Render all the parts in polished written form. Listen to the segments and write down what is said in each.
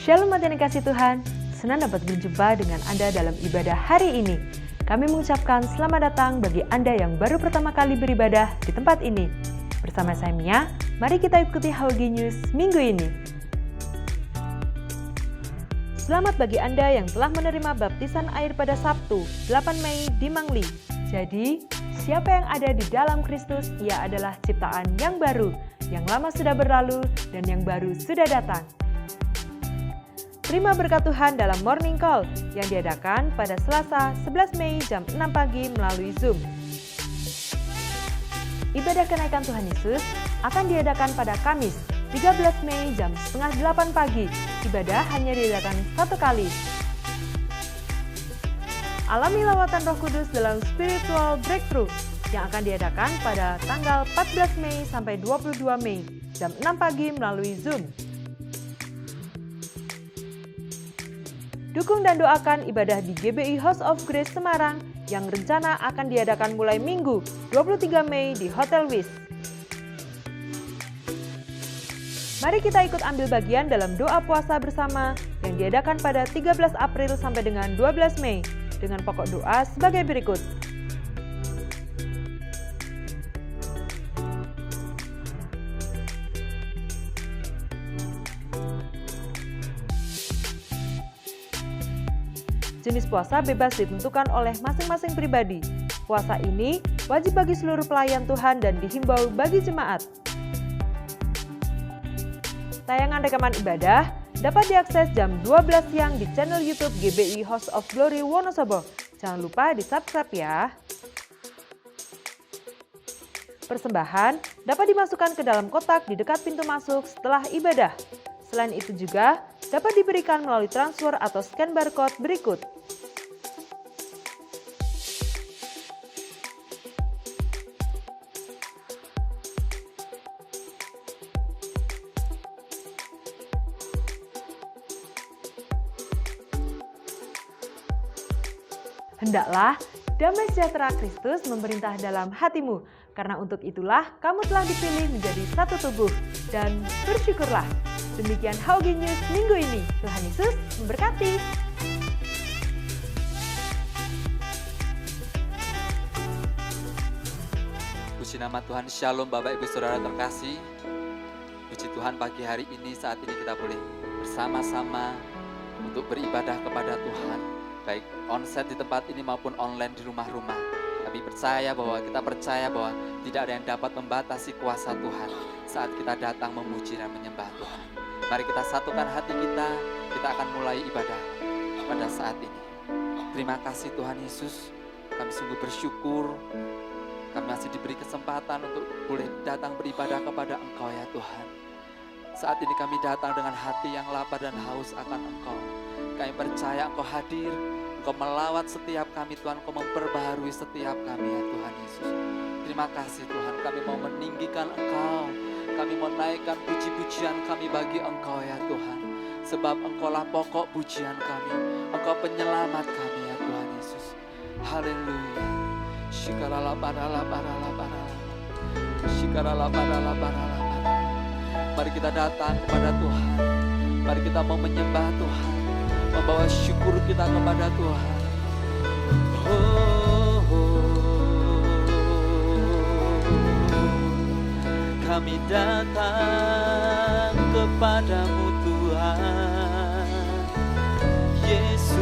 Shalom hati yang dikasih Tuhan, senang dapat berjumpa dengan Anda dalam ibadah hari ini. Kami mengucapkan selamat datang bagi Anda yang baru pertama kali beribadah di tempat ini. Bersama saya Mia, mari kita ikuti HWG News minggu ini. Selamat bagi Anda yang telah menerima baptisan air pada Sabtu, 8 Mei di Mangli. Jadi, siapa yang ada di dalam Kristus, ia adalah ciptaan yang baru, yang lama sudah berlalu dan yang baru sudah datang. Terima berkat Tuhan dalam Morning Call yang diadakan pada Selasa 11 Mei jam 6 pagi melalui Zoom. Ibadah kenaikan Tuhan Yesus akan diadakan pada Kamis 13 Mei jam setengah 8 pagi. Ibadah hanya diadakan satu kali. Alami lawatan Roh Kudus dalam Spiritual Breakthrough yang akan diadakan pada tanggal 14 Mei sampai 22 Mei jam 6 pagi melalui Zoom. Dukung dan doakan ibadah di GBI House of Grace Semarang yang rencana akan diadakan mulai Minggu 23 Mei di Hotel Wis. Mari kita ikut ambil bagian dalam doa puasa bersama yang diadakan pada 13 April sampai dengan 12 Mei dengan pokok doa sebagai berikut. Jenis puasa bebas ditentukan oleh masing-masing pribadi. Puasa ini wajib bagi seluruh pelayan Tuhan dan dihimbau bagi jemaat. Tayangan rekaman ibadah dapat diakses jam 12 siang di channel YouTube GBI House of Glory Wonosobo. Jangan lupa di-subscribe ya. Persembahan dapat dimasukkan ke dalam kotak di dekat pintu masuk setelah ibadah. Selain itu juga dapat diberikan melalui transfer atau scan barcode berikut. Hendaklah damai sejahtera Kristus memerintah dalam hatimu, karena untuk itulah kamu telah dipilih menjadi satu tubuh, dan bersyukurlah. Demikian HWG News minggu ini. Tuhan Yesus memberkati. Puji nama Tuhan, Shalom Bapak Ibu Saudara terkasih. Puji Tuhan pagi hari ini saat ini kita boleh bersama-sama untuk beribadah kepada Tuhan. Baik onsite di tempat ini maupun online di rumah-rumah. Kami percaya bahwa tidak ada yang dapat membatasi kuasa Tuhan saat kita datang memuji dan menyembah Tuhan. Mari kita satukan hati kita akan mulai ibadah pada saat ini. Terima kasih Tuhan Yesus, kami sungguh bersyukur, kami masih diberi kesempatan untuk boleh datang beribadah kepada Engkau ya Tuhan. Saat ini kami datang dengan hati yang lapar dan haus akan Engkau. Kami percaya Engkau hadir, Engkau melawat setiap kami Tuhan, Engkau memperbaharui setiap kami ya Tuhan Yesus. Terima kasih Tuhan, kami mau meninggikan Engkau. Kami mau naikkan puji-pujian kami bagi Engkau ya Tuhan. Sebab Engkaulah pokok pujian kami. Engkau penyelamat kami ya Tuhan Yesus. Haleluya. Shikarala parala parala parala. Shikarala parala parala parala. Mari kita datang kepada Tuhan. Mari kita mau menyembah Tuhan. Membawa syukur kita kepada Tuhan. Kami datang kepadamu Tuhan Yesus,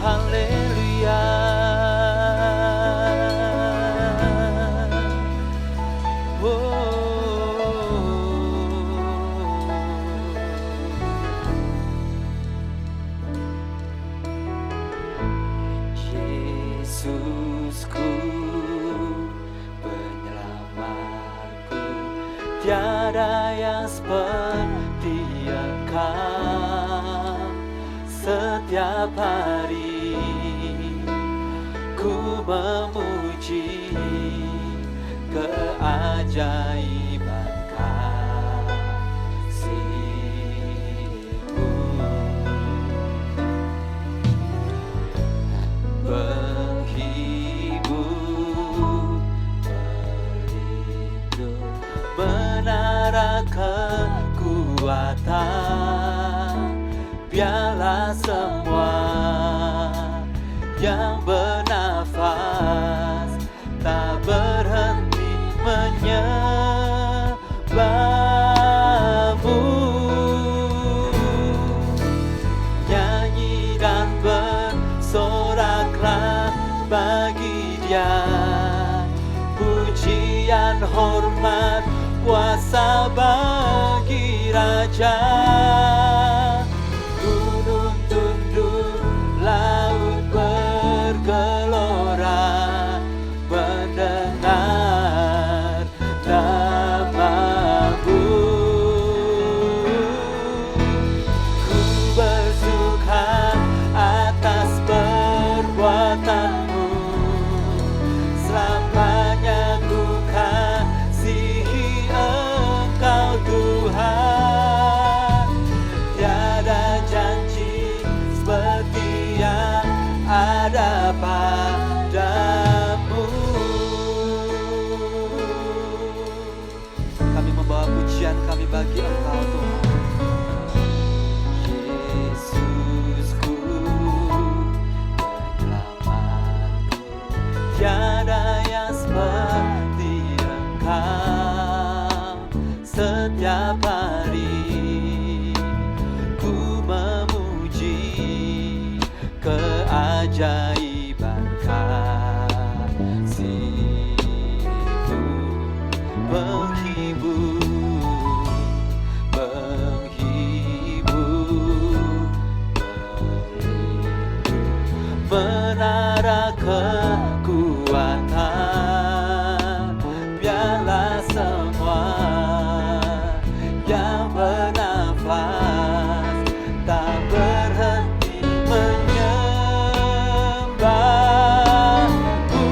haleluya. Yesusku, tiada yang seperti Engkau. Setiap hari ku memuji keajaiban kasih-Mu. Menghibur, melindungi, menara kekuatan kekuatan. Biarlah semua yang bernafas tak berhenti menyembahmu. Nyanyi dan bersoraklah bagi Dia, pujian, hormat, kuasa bagi Raja. Gunung tunduk, laut bergelora mendengar nama-Mu. Ku bersuka atas perbuatan-Mu, selamanya ku kasihi Engkau Tuhan. Tiada janji seperti yang ada padamu. Kami membawa pujian kami bagi Engkau Tuhan. Yesusku, penyelamatku, tiada yang seperti Engkau. Setiap hari ku memuji keajaiban kasih-Mu, menghibur, menara kekuatan. Biarlah semua yang bernafas tak berhenti menyembahmu.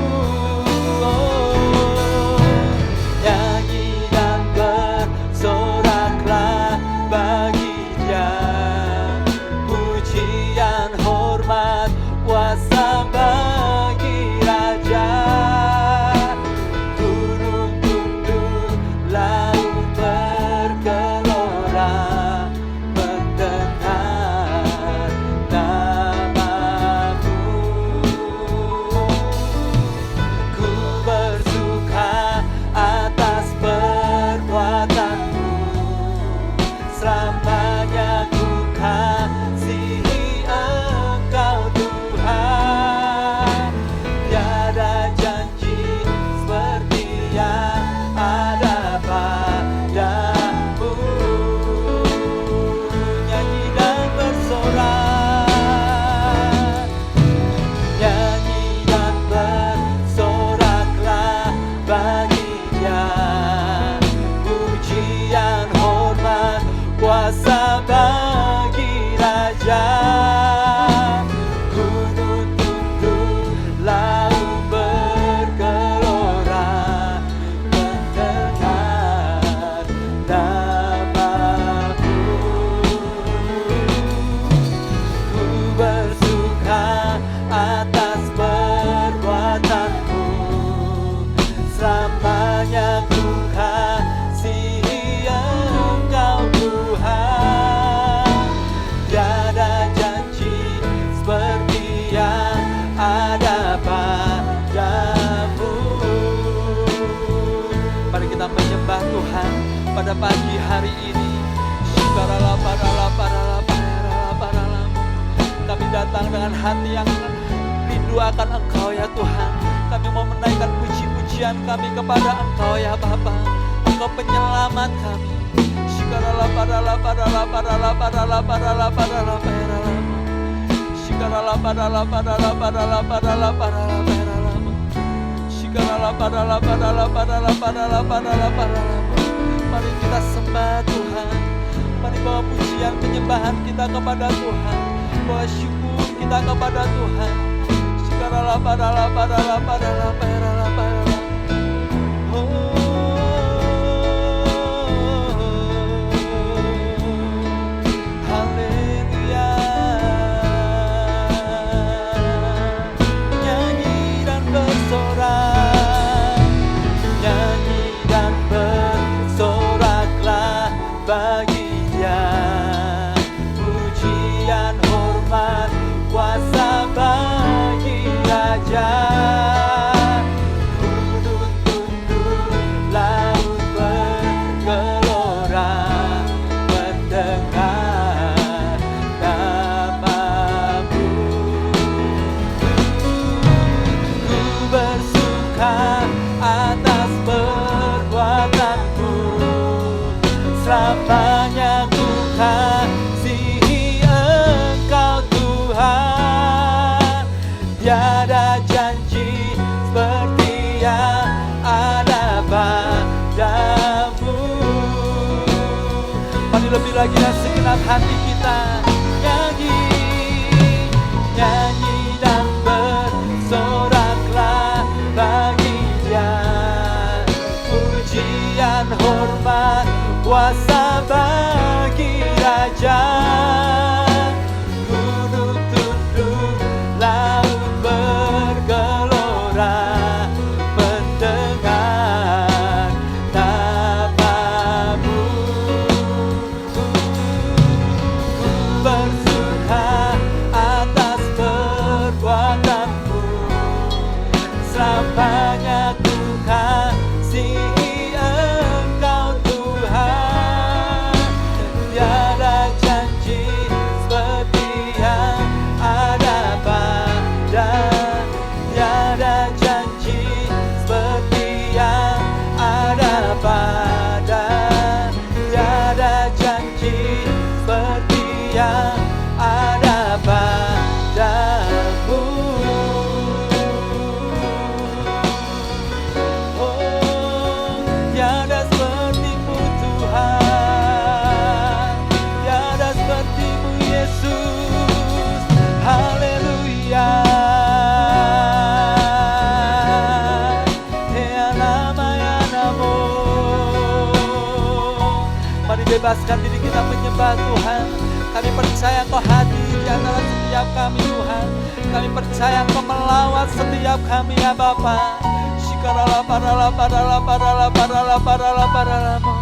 Nyanyi dan bersoraklah bagi Dia, pujian, hormat, kuasa bagi Raja. Gunung tunduk, laut bergelora mendengar nama-Mu. Ku bersuka atas perbuatan-Mu, selamanya ku kasihi Engkau Tuhan. Tiada janji seperti yang ada padamu. Nyanyi dan bersorak, nyanyi dan bersoraklah bagi Dia, pujian, hormat, kuasa bagi Raja. Gunung tunduk, laut bergelora mendengar nama-Mu. Ku bersuka atas perbuatan-Mu, selamanya ku kasihi Engkau Tuhan. Tiada janji seperti yang ada padamu. Mari kita menyembah Tuhan pada pagi hari ini. Kami datang dengan hati yang rindu akan Engkau ya Tuhan. Kami mau menaikkan puji-pujian kami kepada Engkau ya Bapa. Engkau penyelamat kami. Mari kita sembah Tuhan. Mari bawa pujian penyembahan kita kepada Tuhan. Bawa syukur kita kepada Tuhan. Haleluya. Nyanyi dan bersorak, nyanyi dan bersoraklah bagi Dia, lagi dan segenap hati kita nyanyi, nyanyi dan bersoraklah bagi Dia. Pujian, hormat, kuasa bagi Raja. Gunung tunduk, laut bergelora, mendengar namamu. Ku bersuka atas perbuatanmu, selamanya ku kasihi Engkau Tuhan. Tiada janji seperti yang ada pada, tiada janji seperti yang ada pada, tiada janji seperti yang ada padamu. Oh, tiada sepertimu Tuhan, tiada sepertimu Yesus. Haleluya. Ya nama ya namo. Mari bebaskan diri kita menyembah Tuhan. Kami percaya Engkau hadir di antara setiap kami Tuhan. Kami percaya Engkau melawat setiap kami ya Bapa. Shikarala parala parala parala parala parala parala mo.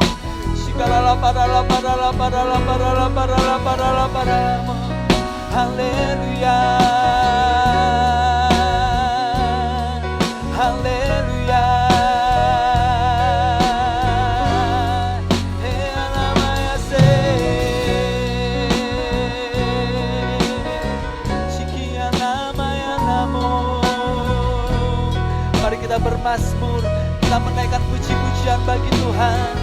Shikarala parala parala parala parala parala parala parala mo. Haleluya. Haleluya. Mari kita bermazmur, kita menaikkan puji-pujian bagi Tuhan.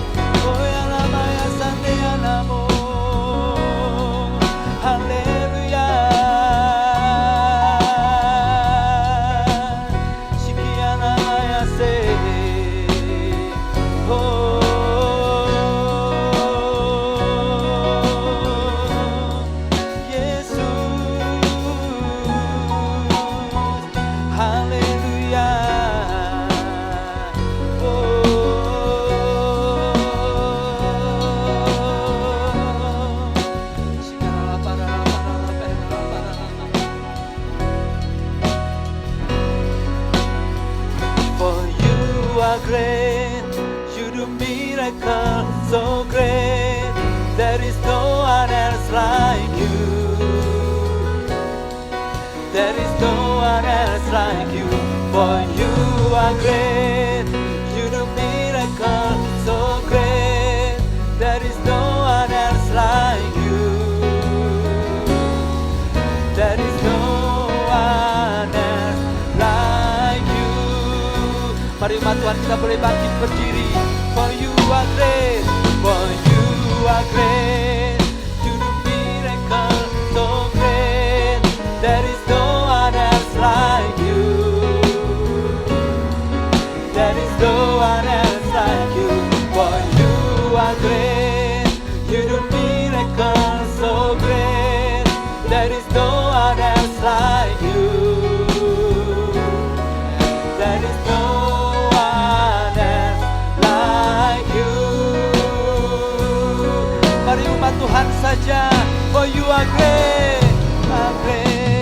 Oh ya lama ya sande ya namo. Haleluya. Shikia nama ya se. Oh Yesus. Haleluya. Great, you do miracles so great. There is no one else like you. There is no one else like you. For you are great, you do miracles so great. There is no one else like you. There is no one else like you. Mari umat Tuhan kita boleh bangkit berdiri. For you are great, for you are great. You do miracles so great. There is no one else like you. There is no one else like you. For you are great. You do miracles so great. There is no one else like you. There is no mari umat Tuhan saja. For you are great, are great.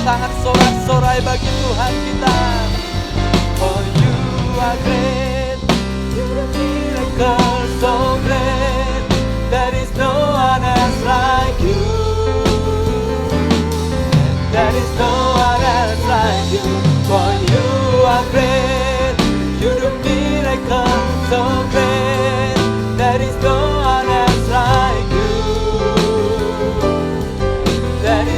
Tangan sorak-sorai bagi Tuhan kita. For you are great, you are miracle so great. There is no one else like you. There is no one else like you. For you are great, you do miracle so great. There is no one else like you. There is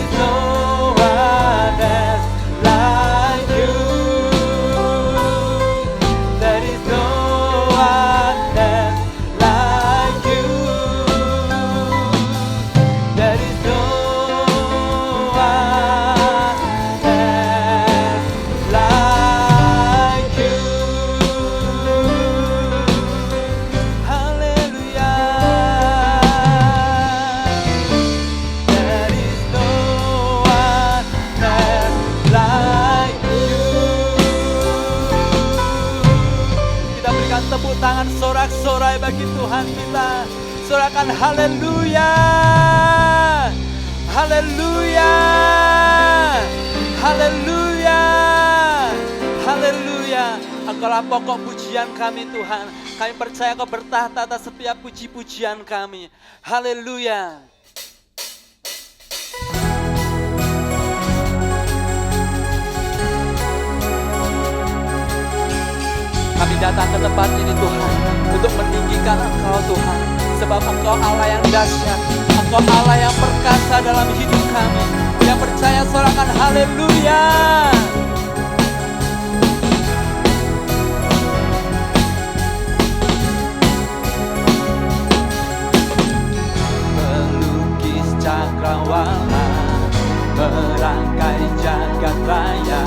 tangan sorak-sorai bagi Tuhan kita. Sorakan haleluya. Haleluya. Haleluya. Haleluya. Engkaulah pokok pujian kami Tuhan. Kami percaya Kau bertahta atas setiap puji-pujian kami. Haleluya. Kami datang ke tempat ini Tuhan, untuk meninggikan Engkau Tuhan. Sebab Engkau Allah yang dahsyat, Engkau Allah yang perkasa dalam hidup kami. Yang percaya sorakan haleluya. Melukis cakrawala, merangkai jagat raya,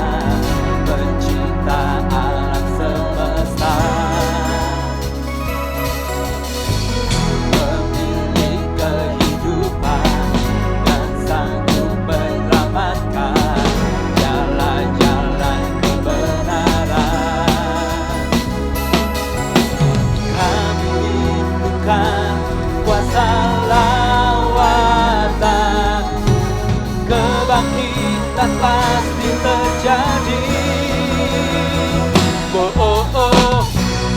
pencipta alam semesta, pemilik kehidupan dan sanggup menyelamatkan jalan-jalan kebenaran. Kami rindukan kuasa lawatan, kebangkitan pasti terjadi. Oh, oh, oh,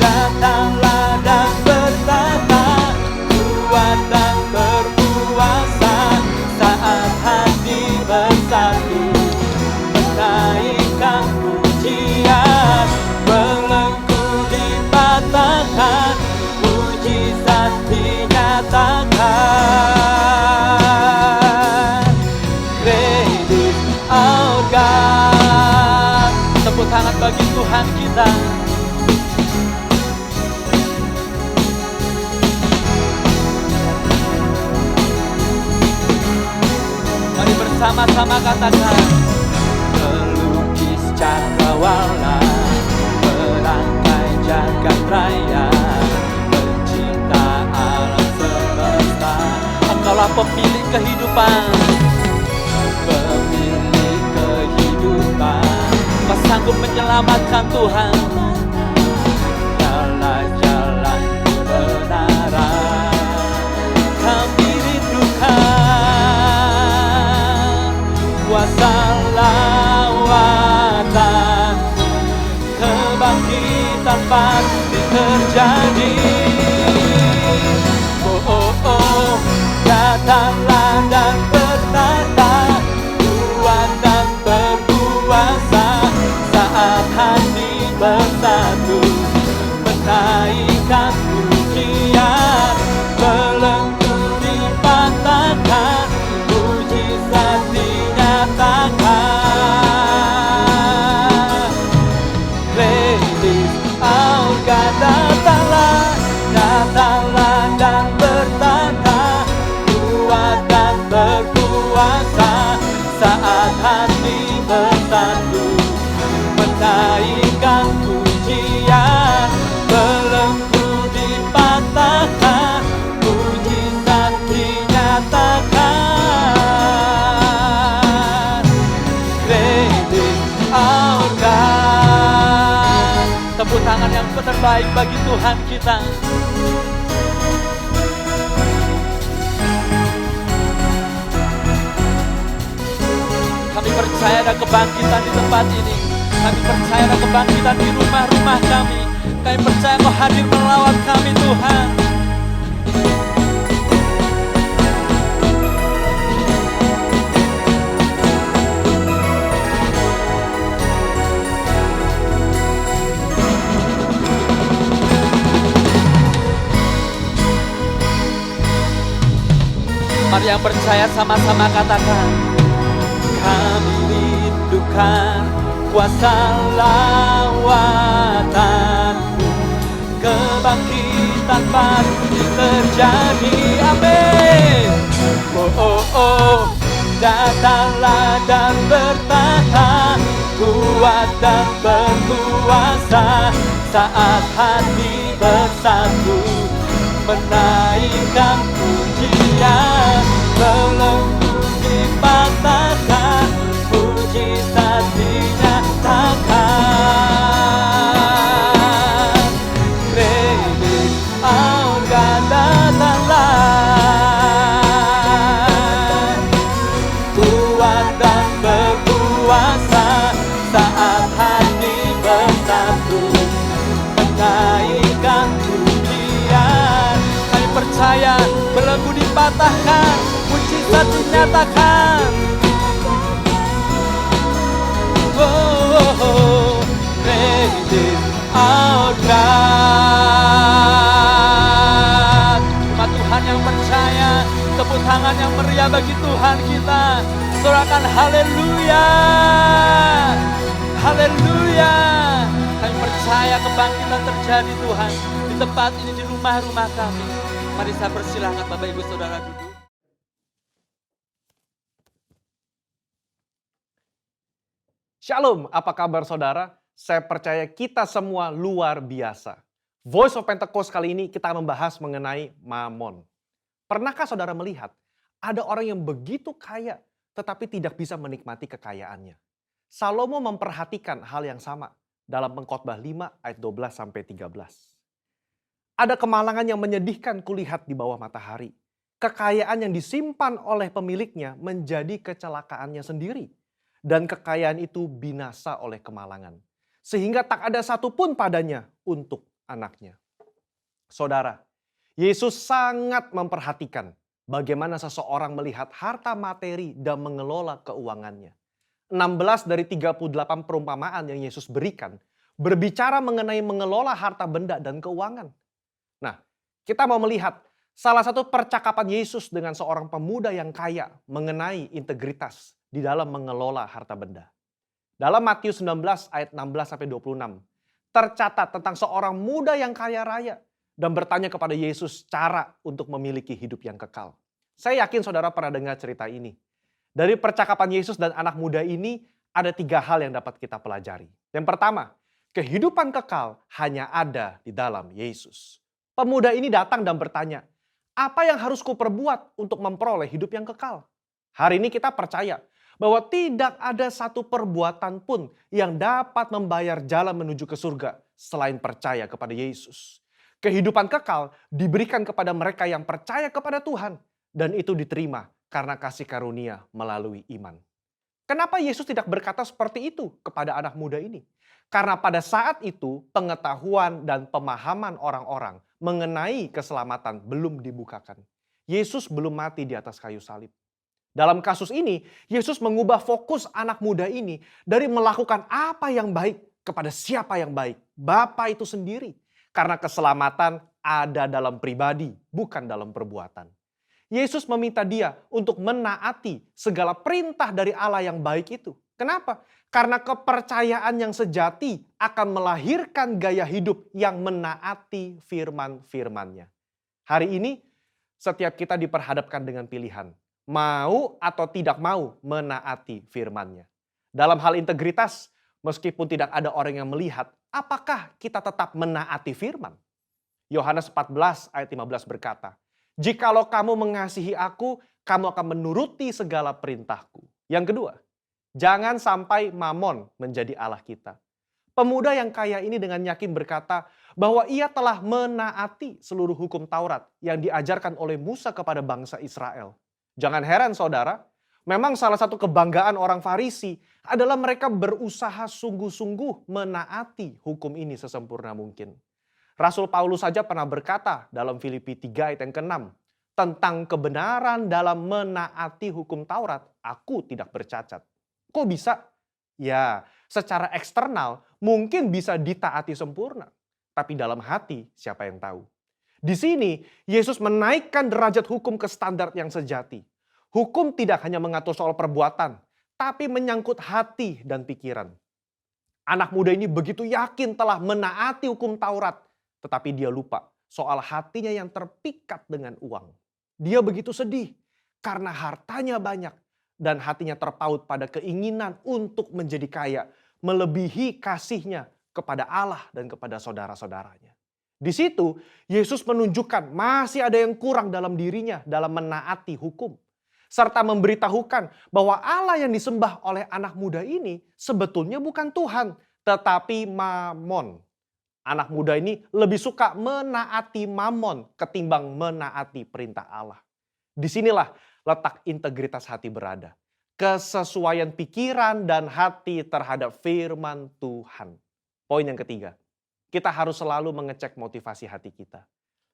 datanglah dan bertata, kuat dan berkuasa, saat hati bersatu, menaikkan pujian, belenggu dipatahkan, mujizat dinyatakan. Great is our God. Tepuk tangan bagi Tuhan kita. Mari bersama-sama katakan. Pelukis cakrawala, merangkai jagat raya, pencipta alam semesta. Engkaulah pemilik kehidupan, pemilik kehidupan. Kau sanggup menyelamatkan Tuhan. Jalan-jalan kebenaran kami rindukan. Kuasa lawatan, kebangkitan pasti terjadi. Oh, oh, oh, datanglah dan bertata, kuat dan berkuasa, saat hati bersatu, menaikkan pujian, belenggu dipatahkan, mujizat dinyatakan. Great is our God. Datanglah, datanglah dan bertata, kuat dan berkuasa, saat hati bersatu, menaikkan pujian, belenggu dipatahkan, mujizat dinyatakan. Great is our God. Tepuk tangan yang terbaik bagi Tuhan kita. Kami percaya ada kebangkitan di tempat ini. Kami percaya ada kebangkitan di rumah-rumah kami. Kami percaya Kau hadir melawat kami Tuhan. Mari yang percaya sama-sama katakan. Kami rindukan kuasa lawatan-Mu, kebangkitan pasti terjadi. Amin. Oh, oh, oh, datanglah dan bertata, kuat dan berkuasa, saat hati bersatu, menaikkan pujian, belenggu dipatahkan, mujizat dinyatakan. Great dipatahkan, mujizat dinyatakan. Oh, great is our God. Umat Tuhan yang percaya, tepuk tangan yang meriah bagi Tuhan kita. Sorakan haleluya, haleluya. Kami percaya kebangkitan terjadi Tuhan di tempat ini, di rumah-rumah kami. Mari saya persilahkan Bapak Ibu Saudara duduk. Shalom, apa kabar saudara? Saya percaya kita semua luar biasa. Voice of Pentecost kali ini kita membahas mengenai Mamon. Pernahkah saudara melihat ada orang yang begitu kaya tetapi tidak bisa menikmati kekayaannya? Salomo memperhatikan hal yang sama dalam Pengkhotbah 5 ayat 12-13. Ada kemalangan yang menyedihkan kulihat di bawah matahari. Kekayaan yang disimpan oleh pemiliknya menjadi kecelakaannya sendiri. Dan kekayaan itu binasa oleh kemalangan. Sehingga tak ada satupun padanya untuk anaknya. Saudara, Yesus sangat memperhatikan bagaimana seseorang melihat harta materi dan mengelola keuangannya. 16 dari 38 perumpamaan yang Yesus berikan berbicara mengenai mengelola harta benda dan keuangan. Nah, kita mau melihat salah satu percakapan Yesus dengan seorang pemuda yang kaya mengenai integritas di dalam mengelola harta benda. Dalam Matius 19 ayat 16-26, tercatat tentang seorang muda yang kaya raya dan bertanya kepada Yesus cara untuk memiliki hidup yang kekal. Saya yakin saudara pernah dengar cerita ini. Dari percakapan Yesus dan anak muda ini ada 3 hal yang dapat kita pelajari. Yang pertama, kehidupan kekal hanya ada di dalam Yesus. Pemuda ini datang dan bertanya, apa yang harus kuperbuat untuk memperoleh hidup yang kekal? Hari ini kita percaya bahwa tidak ada satu perbuatan pun yang dapat membayar jalan menuju ke surga selain percaya kepada Yesus. Kehidupan kekal diberikan kepada mereka yang percaya kepada Tuhan dan itu diterima karena kasih karunia melalui iman. Kenapa Yesus tidak berkata seperti itu kepada anak muda ini? Karena pada saat itu pengetahuan dan pemahaman orang-orang mengenai keselamatan belum dibukakan. Yesus belum mati di atas kayu salib. Dalam kasus ini, Yesus mengubah fokus anak muda ini dari melakukan apa yang baik kepada siapa yang baik. Bapa itu sendiri. Karena keselamatan ada dalam pribadi, bukan dalam perbuatan. Yesus meminta dia untuk menaati segala perintah dari Allah yang baik itu. Kenapa? Karena kepercayaan yang sejati akan melahirkan gaya hidup yang menaati firman-firmannya. Hari ini, setiap kita diperhadapkan dengan pilihan. Mau atau tidak mau menaati firman-Nya. Dalam hal integritas, meskipun tidak ada orang yang melihat, apakah kita tetap menaati firman? Yohanes 14 ayat 15 berkata, jikalau kamu mengasihi aku, kamu akan menuruti segala perintahku. Yang kedua, jangan sampai mamon menjadi Allah kita. Pemuda yang kaya ini dengan yakin berkata bahwa ia telah menaati seluruh hukum Taurat yang diajarkan oleh Musa kepada bangsa Israel. Jangan heran saudara, memang salah satu kebanggaan orang Farisi adalah mereka berusaha sungguh-sungguh menaati hukum ini sesempurna mungkin. Rasul Paulus saja pernah berkata dalam Filipi 3 ayat yang ke-6, tentang kebenaran dalam menaati hukum Taurat, aku tidak bercacat. Kok bisa? Ya, secara eksternal mungkin bisa ditaati sempurna, tapi dalam hati siapa yang tahu? Di sini, Yesus menaikkan derajat hukum ke standar yang sejati. Hukum tidak hanya mengatur soal perbuatan, tapi menyangkut hati dan pikiran. Anak muda ini begitu yakin telah menaati hukum Taurat, tetapi dia lupa soal hatinya yang terpikat dengan uang. Dia begitu sedih karena hartanya banyak dan hatinya terpaut pada keinginan untuk menjadi kaya, melebihi kasihnya kepada Allah dan kepada saudara-saudaranya. Di situ, Yesus menunjukkan masih ada yang kurang dalam dirinya dalam menaati hukum. Serta memberitahukan bahwa Allah yang disembah oleh anak muda ini sebetulnya bukan Tuhan, tetapi Mamon. Anak muda ini lebih suka menaati Mamon ketimbang menaati perintah Allah. Disinilah letak integritas hati berada. Kesesuaian pikiran dan hati terhadap firman Tuhan. Poin yang ketiga. Kita harus selalu mengecek motivasi hati kita.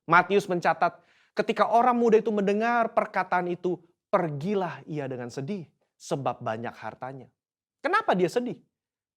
Matius mencatat, Ketika orang muda itu mendengar perkataan itu, pergilah ia dengan sedih sebab banyak hartanya. Kenapa dia sedih?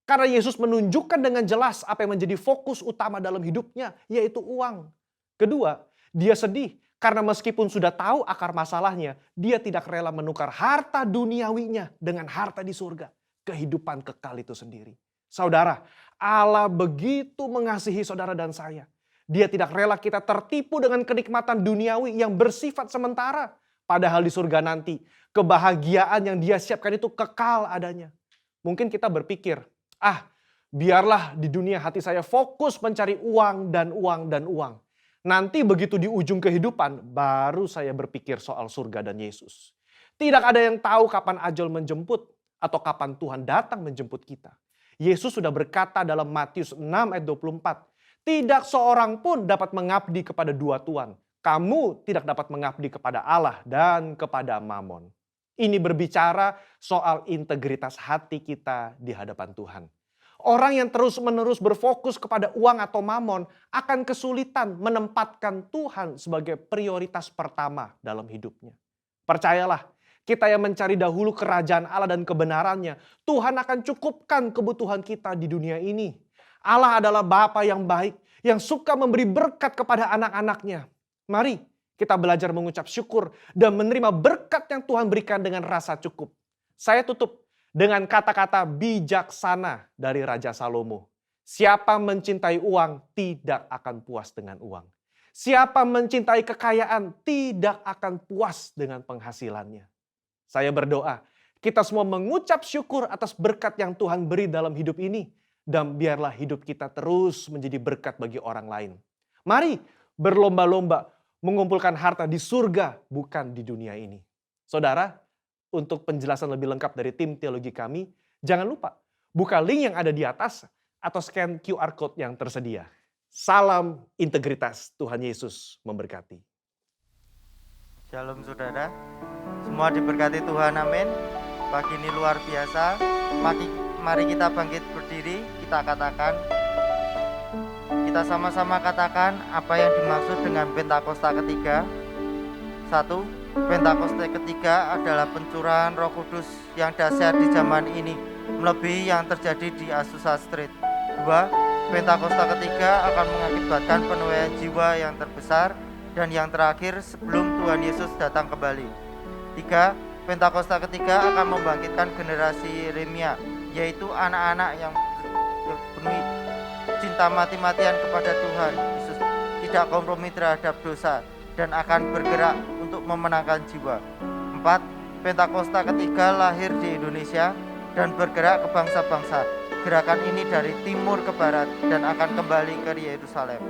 Karena Yesus menunjukkan dengan jelas apa yang menjadi fokus utama dalam hidupnya, yaitu uang. Kedua, dia sedih karena meskipun sudah tahu akar masalahnya, dia tidak rela menukar harta duniawinya dengan harta di surga. Kehidupan kekal itu sendiri. Saudara, Allah begitu mengasihi saudara dan saya. Dia tidak rela kita tertipu dengan kenikmatan duniawi yang bersifat sementara. Padahal di surga nanti, kebahagiaan yang dia siapkan itu kekal adanya. Mungkin kita berpikir, biarlah di dunia hati saya fokus mencari uang dan uang dan uang. Nanti begitu di ujung kehidupan, baru saya berpikir soal surga dan Yesus. Tidak ada yang tahu kapan ajal menjemput atau kapan Tuhan datang menjemput kita. Yesus sudah berkata dalam Matius 6 ayat 24, tidak seorang pun dapat mengabdi kepada dua tuan. Kamu tidak dapat mengabdi kepada Allah dan kepada Mamon. Ini berbicara soal integritas hati kita di hadapan Tuhan. Orang yang terus-menerus berfokus kepada uang atau mamon akan kesulitan menempatkan Tuhan sebagai prioritas pertama dalam hidupnya. Percayalah, kita yang mencari dahulu kerajaan Allah dan kebenarannya, Tuhan akan cukupkan kebutuhan kita di dunia ini. Allah adalah Bapa yang baik, yang suka memberi berkat kepada anak-anaknya. Mari kita belajar mengucap syukur dan menerima berkat yang Tuhan berikan dengan rasa cukup. Saya tutup dengan kata-kata bijaksana dari Raja Salomo. Siapa mencintai uang tidak akan puas dengan uang. Siapa mencintai kekayaan tidak akan puas dengan penghasilannya. Saya berdoa, kita semua mengucap syukur atas berkat yang Tuhan beri dalam hidup ini. Dan biarlah hidup kita terus menjadi berkat bagi orang lain. Mari berlomba-lomba mengumpulkan harta di surga, bukan di dunia ini. Saudara, untuk penjelasan lebih lengkap dari tim teologi kami, jangan lupa buka link yang ada di atas atau scan QR Code yang tersedia. Salam integritas, Tuhan Yesus memberkati. Shalom saudara, semua diberkati Tuhan, amin. Pagi ini luar biasa, mari kita bangkit berdiri, kita sama-sama katakan apa yang dimaksud dengan Pentakosta ketiga. 1. Pentakosta ketiga adalah pencurahan Roh Kudus yang dahsyat di zaman ini, melebihi yang terjadi di Azusa Street. 2. Pentakosta ketiga akan mengakibatkan penuaian jiwa yang terbesar dan yang terakhir sebelum Tuhan Yesus datang kembali. 3. Pentakosta ketiga akan membangkitkan generasi Yeremia, yaitu anak-anak yang penuh cinta mati-matian kepada Tuhan Yesus, tidak kompromi terhadap dosa, dan akan bergerak untuk memenangkan jiwa. 4. Pentakosta ketiga lahir di Indonesia dan bergerak ke bangsa-bangsa. Gerakan ini dari timur ke barat dan akan kembali ke Yerusalem.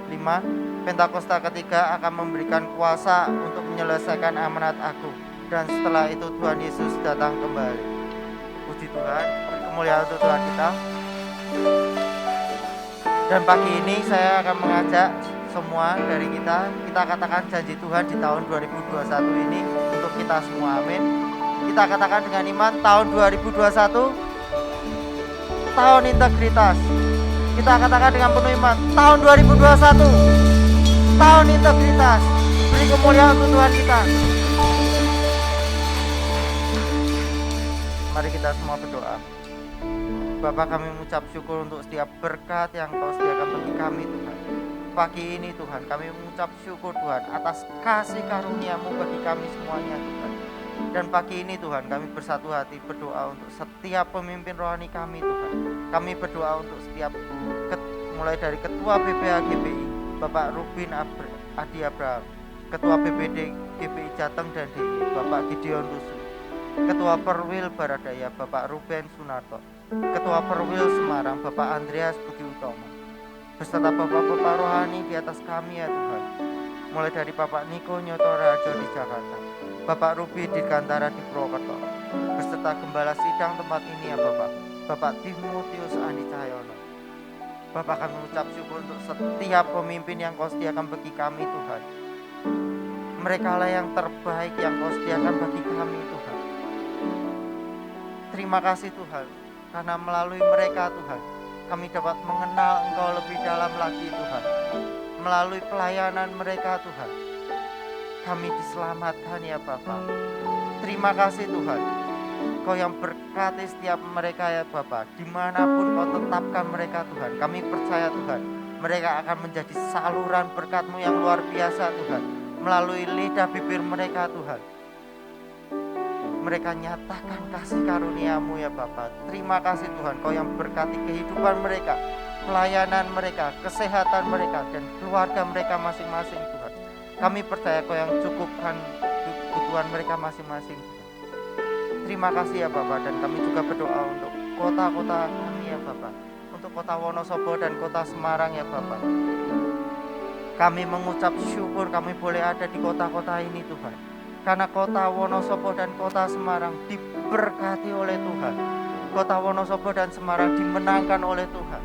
5. Pentakosta ketiga akan memberikan kuasa untuk menyelesaikan amanat agung, dan setelah itu Tuhan Yesus datang kembali. Puji Tuhan, beri kemuliaan untuk Tuhan kita. Dan pagi ini saya akan mengajak semua dari kita katakan janji Tuhan di tahun 2021 ini untuk kita semua, amin. Kita katakan dengan iman, tahun 2021 tahun integritas. Kita katakan dengan penuh iman, tahun 2021 tahun integritas. Beri kemuliaan untuk Tuhan kita. Mari kita semua berdoa. Bapa, kami mengucap syukur untuk setiap berkat yang Kau sediakan bagi kami Tuhan. Pagi ini Tuhan, kami mengucap syukur Tuhan atas kasih karunia-Mu bagi kami semuanya Tuhan. Dan pagi ini Tuhan, kami bersatu hati berdoa untuk setiap pemimpin rohani kami Tuhan. Kami berdoa untuk setiap mulai dari Ketua BPH GBI Bapak Rubin Adi Abraham, Ketua BPD GBI Jateng dan DI Bapak Gideon Rusu, Ketua Perwil Baradaya Bapak Ruben Sunarto, Ketua Perwil Semarang Bapak Andreas Budi Utomo, beserta Bapak-Bapak rohani di atas kami ya Tuhan. Mulai dari Bapak Niko Nyoto Rajo di Jakarta, Bapak Ruby di Gantara di Purwokerto, beserta Gembala Sidang tempat ini ya Bapak, Bapak Timotius Andi Cahyono. Bapak, kami mengucap syukur untuk setiap pemimpin yang Kau sediakan bagi kami Tuhan. Mereka lah yang terbaik yang Kau sediakan bagi kami Tuhan. Terima kasih Tuhan, karena melalui mereka Tuhan, kami dapat mengenal Engkau lebih dalam lagi Tuhan. Melalui pelayanan mereka Tuhan, kami diselamatkan ya Bapa. Terima kasih Tuhan, Kau yang berkati setiap mereka ya Bapa. Dimanapun Kau tetapkan mereka Tuhan, kami percaya Tuhan, mereka akan menjadi saluran berkat-Mu yang luar biasa Tuhan. Melalui lidah bibir mereka Tuhan, mereka nyatakan kasih karunia-Mu ya Bapa. Terima kasih Tuhan, Kau yang berkati kehidupan mereka, pelayanan mereka, kesehatan mereka, dan keluarga mereka masing-masing Tuhan. Kami percaya Kau yang cukupkan kebutuhan mereka masing-masing. Terima kasih ya Bapak, dan kami juga berdoa untuk kota-kota kami ya Bapak, untuk kota Wonosobo dan kota Semarang ya Bapak. Kami mengucap syukur kami boleh ada di kota-kota ini Tuhan, karena kota Wonosobo dan kota Semarang diberkati oleh Tuhan. Kota Wonosobo dan Semarang dimenangkan oleh Tuhan.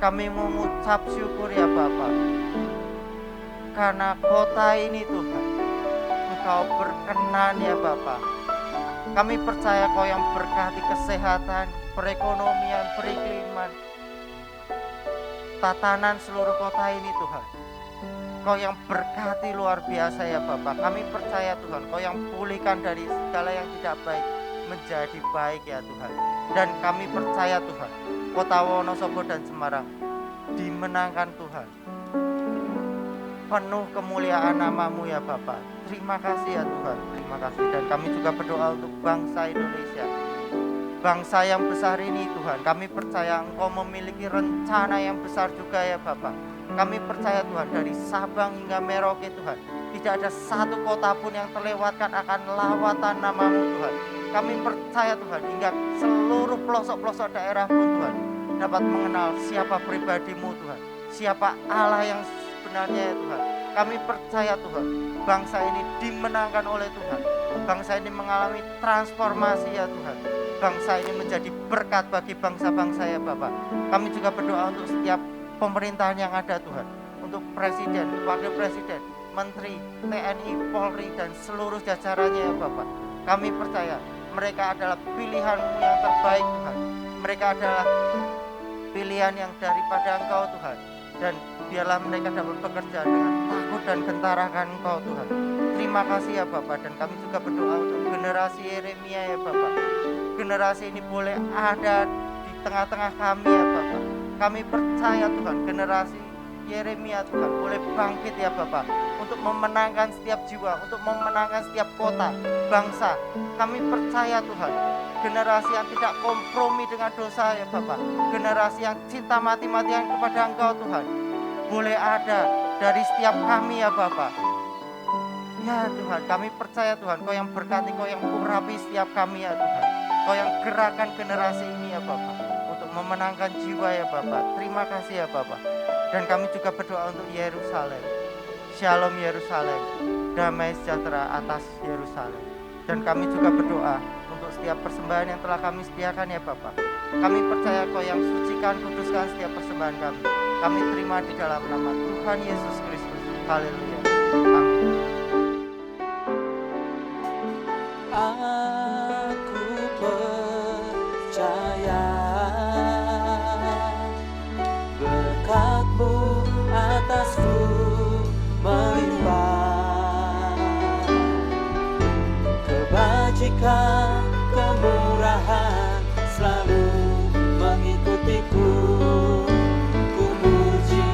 Kami mengucap syukur ya Bapak, karena kota ini Tuhan, Engkau berkenan ya Bapak. Kami percaya Kau yang berkati kesehatan, perekonomian, perikliman, tatanan seluruh kota ini Tuhan. Kau yang berkati luar biasa ya Bapak. Kami percaya Tuhan, Kau yang pulihkan dari segala yang tidak baik menjadi baik ya Tuhan. Dan kami percaya Tuhan, kota Wonosobo dan Semarang dimenangkan Tuhan. Penuh kemuliaan nama-Mu ya Bapa. Terima kasih ya Tuhan, terima kasih. Dan kami juga berdoa untuk bangsa Indonesia, bangsa yang besar ini Tuhan. Kami percaya Engkau memiliki rencana yang besar juga ya Bapa. Kami percaya Tuhan, dari Sabang hingga Merauke Tuhan, tidak ada satu kota pun yang terlewatkan akan lawatan nama-Mu Tuhan. Kami percaya Tuhan, hingga seluruh pelosok-pelosok daerah pun Tuhan dapat mengenal siapa pribadi-Mu Tuhan, siapa Allah yang sebenarnya ya Tuhan. Kami percaya Tuhan, bangsa ini dimenangkan oleh Tuhan. Bangsa ini mengalami transformasi ya Tuhan. Bangsa ini menjadi berkat bagi bangsa-bangsa ya Bapak. Kami juga berdoa untuk setiap pemerintahan yang ada Tuhan, untuk presiden, wakil presiden, menteri, TNI, Polri, dan seluruh jajarannya ya Bapak. Kami percaya mereka adalah pilihan-Mu yang terbaik Tuhan. Mereka adalah pilihan yang daripada Engkau Tuhan. Dan biarlah mereka dapat bekerja dengan takut dan gentar akan Engkau Tuhan. Terima kasih ya Bapak, dan kami juga berdoa untuk generasi Yeremia ya Bapak. Generasi ini boleh ada di tengah-tengah kami ya Bapak. Kami percaya Tuhan, generasi Yeremia Tuhan boleh bangkit ya Bapak, untuk memenangkan setiap jiwa, untuk memenangkan setiap kota, bangsa. Kami percaya Tuhan, generasi yang tidak kompromi dengan dosa ya Bapak, generasi yang cinta mati-matian kepada Engkau Tuhan, boleh ada dari setiap kami ya Bapak. Ya Tuhan, kami percaya Tuhan, Kau yang berkati, Kau yang urapi setiap kami ya Tuhan. Kau yang gerakan generasi ini ya Bapak, untuk memenangkan jiwa ya Bapak. Terima kasih ya Bapak. Dan kami juga berdoa untuk Yerusalem. Shalom Yerusalem, damai sejahtera atas Yerusalem. Dan kami juga berdoa untuk setiap persembahan yang telah kami sediakan ya Bapak. Kami percaya Kau yang sucikan, kuduskan setiap persembahan kami. Kami terima di dalam nama Tuhan Yesus Kristus. Haleluya. Amin. Aku percaya berkat-Mu atasku melimpah, kebajikan, kemurahan selalu mengikutiku. Ku puji,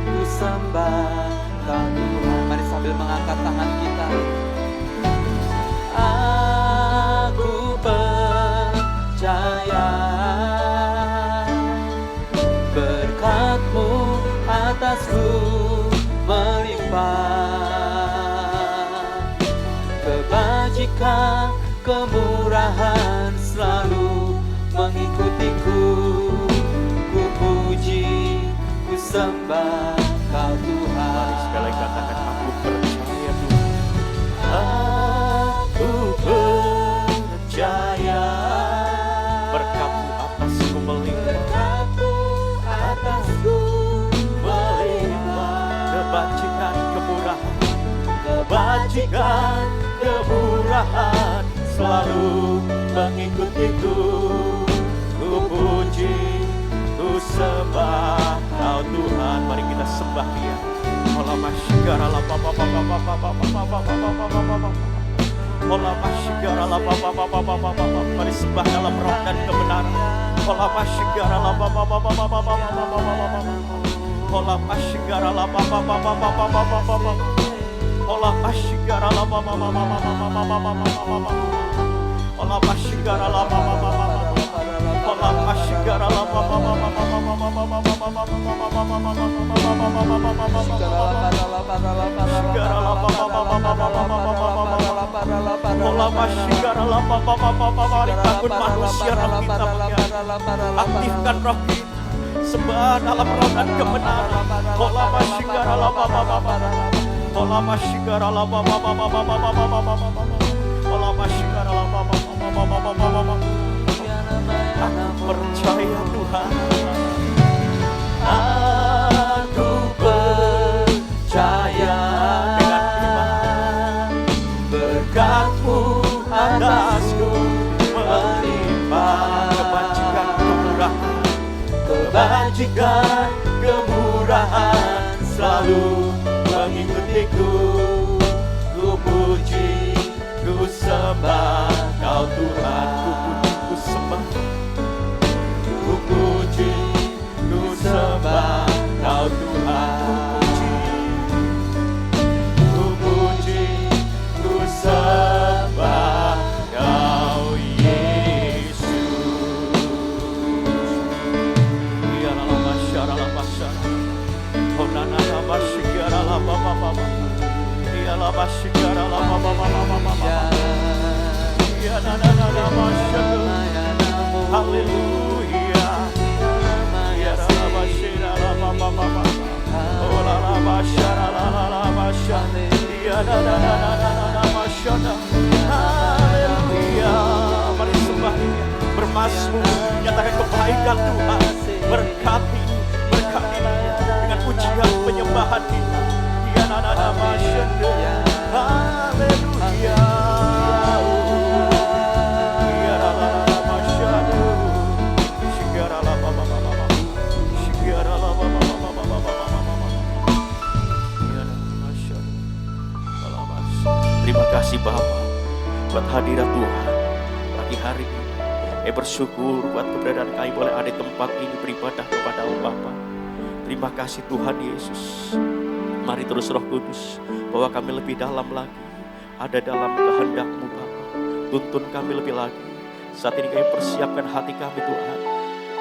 ku sembah Kau Tuhan. Mari sambil mengangkat tangan kita. Aku percaya berkat-Mu atasku melimpah, kebajikan, kemurahan selalu mengikutiku. Ku puji, ku sembah Kau Tuhan. Mari sekali lagi katakan, aku percaya Tuhan. Aku percaya Berkat-Mu atasku melimpah, berkat-Mu atasku melimpah, kebajikan, kemurahan, kebajikan, kemurahan selalu mengikutiku. Ku puji, ku sembah Kau Tuhan. Mari kita sembah Dia. Olah masyarakat, Mari sembah dalam roh dan kebenaran. Bangun manusia roh kita menjadi. Aktifkan roh kita. Sembah dalam roh dan kebenaran. Aku percaya Tuhan. Aku percaya dengan iman berkat-Mu atasku melimpah kebajikan kemurahan selalu mengikutiku. Ku puji, ku sembah Kau Tuhan. Ku sembah, ku puji, ku sembah Kau Tuhan. Ku puji, ku sembah Kau Yesus. Biarlah masyarakat Mari sembah Dia, bermazmur, nyatakan kebaikan Tuhan, berkati dengan pujian penyembahan kita. Haleluya. Terima kasih Bapa buat hadirat Tuhan pagi hari ini. Bersyukur buat keberadaan kami boleh ada di tempat ini beribadah kepada Bapa. Terima kasih Tuhan Yesus. Mari terus Roh Kudus bawa kami lebih dalam lagi, ada dalam kehendak-Mu Bapa. Tuntun kami lebih lagi. Saat ini kami persiapkan hati kami Tuhan,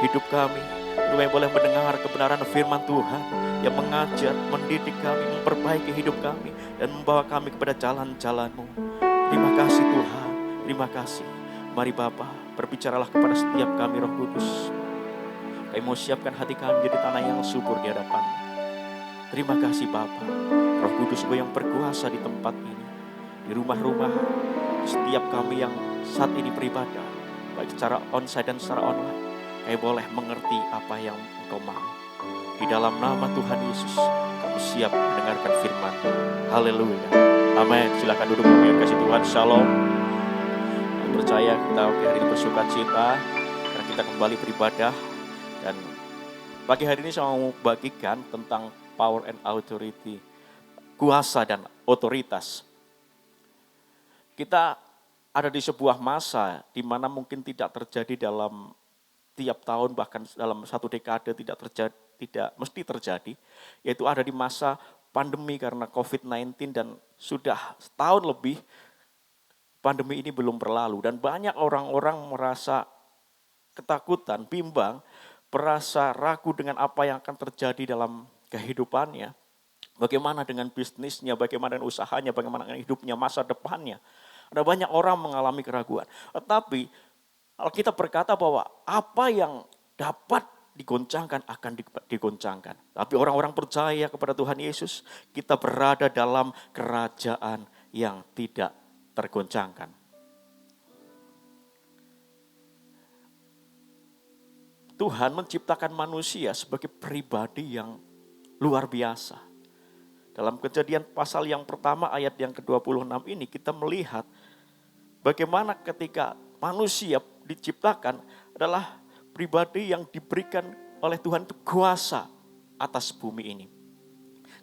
hidup kami, kami boleh mendengar kebenaran firman Tuhan yang mengajar, mendidik kami, memperbaiki hidup kami dan membawa kami kepada jalan-jalan-Mu. Terima kasih Tuhan, terima kasih. Mari Bapa, berbicaralah kepada setiap kami Roh Kudus. Kami mau siapkan hati kami jadi tanah yang subur di hadapan-Mu. Terima kasih Bapa, Roh Kudus yang berkuasa di tempat ini, di rumah-rumah, setiap kami yang saat ini beribadah, baik secara onsite dan secara online, kami boleh mengerti apa yang Engkau mau. Di dalam nama Tuhan Yesus, kami siap mendengarkan firman. Haleluya. Amin. Silakan duduk kami kasih Tuhan. Shalom. Kami percaya kita hari ini bersuka cita karena kita kembali beribadah. Dan pagi hari ini saya mau bagikan tentang power and authority, kuasa dan otoritas. Kita ada di sebuah masa di mana mungkin tidak terjadi dalam tiap tahun, bahkan dalam satu dekade tidak mesti terjadi, yaitu ada di masa pandemi karena COVID-19 dan sudah setahun lebih pandemi ini belum berlalu dan banyak orang-orang merasa ketakutan, bimbang, merasa ragu dengan apa yang akan terjadi dalam kehidupannya, bagaimana dengan bisnisnya, bagaimana dengan usahanya, bagaimana dengan hidupnya, masa depannya. Ada banyak orang mengalami keraguan. Tetapi Alkitab berkata bahwa apa yang dapat digoncangkan akan digoncangkan. Tapi orang-orang percaya kepada Tuhan Yesus, kita berada dalam kerajaan yang tidak tergoncangkan. Tuhan menciptakan manusia sebagai pribadi yang luar biasa. Dalam Kejadian pasal yang pertama ayat yang ke-26 ini kita melihat bagaimana ketika manusia diciptakan adalah pribadi yang diberikan oleh Tuhan itu kuasa atas bumi ini.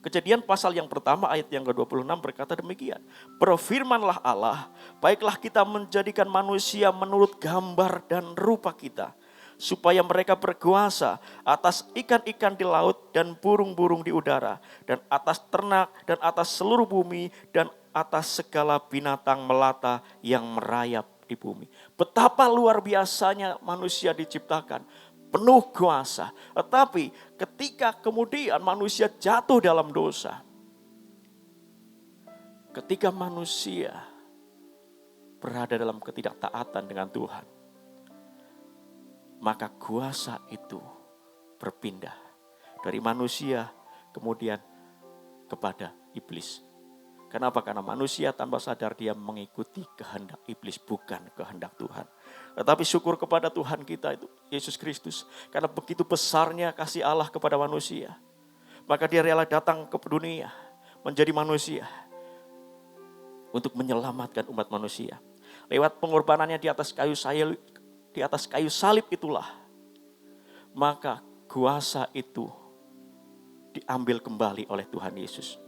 Kejadian pasal yang pertama ayat yang ke-26 berkata demikian. Berfirmanlah Allah, baiklah kita menjadikan manusia menurut gambar dan rupa kita, supaya mereka berkuasa atas ikan-ikan di laut dan burung-burung di udara, dan atas ternak dan atas seluruh bumi dan atas segala binatang melata yang merayap di bumi. Betapa luar biasanya manusia diciptakan, penuh kuasa. Tetapi ketika kemudian manusia jatuh dalam dosa, ketika manusia berada dalam ketidaktaatan dengan Tuhan, maka kuasa itu berpindah dari manusia kemudian kepada iblis. Kenapa? Karena manusia tanpa sadar dia mengikuti kehendak iblis, bukan kehendak Tuhan. Tetapi syukur kepada Tuhan kita itu, Yesus Kristus. Karena begitu besarnya kasih Allah kepada manusia. Maka dia rela datang ke dunia, menjadi manusia. Untuk menyelamatkan umat manusia. Lewat pengorbanannya di atas kayu salib itulah. Maka kuasa itu diambil kembali oleh Tuhan Yesus.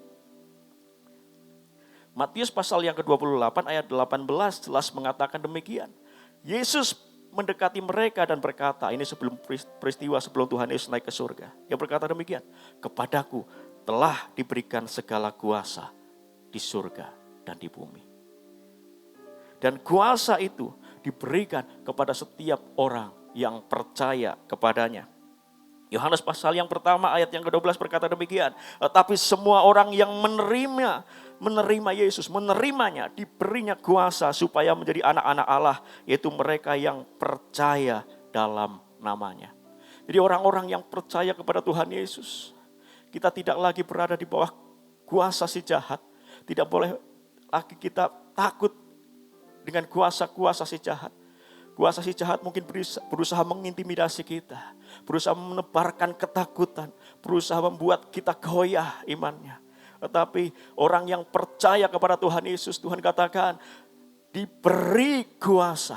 Matius pasal yang ke-28 ayat 18 jelas mengatakan demikian. Yesus mendekati mereka dan berkata, ini sebelum peristiwa sebelum Tuhan Yesus naik ke surga. Dia berkata demikian, kepadaku telah diberikan segala kuasa di surga dan di bumi. Dan kuasa itu diberikan kepada setiap orang yang percaya kepadanya. Yohanes pasal yang pertama ayat yang ke-12 berkata demikian. Tetapi semua orang yang menerima Yesus, menerimanya, diberinya kuasa supaya menjadi anak-anak Allah, yaitu mereka yang percaya dalam namanya. Jadi orang-orang yang percaya kepada Tuhan Yesus, kita tidak lagi berada di bawah kuasa si jahat. Tidak boleh lagi kita takut dengan kuasa-kuasa si jahat. Kuasa si jahat mungkin berusaha mengintimidasi kita, berusaha menebarkan ketakutan, berusaha membuat kita goyah imannya. Tetapi orang yang percaya kepada Tuhan Yesus, Tuhan katakan diberi kuasa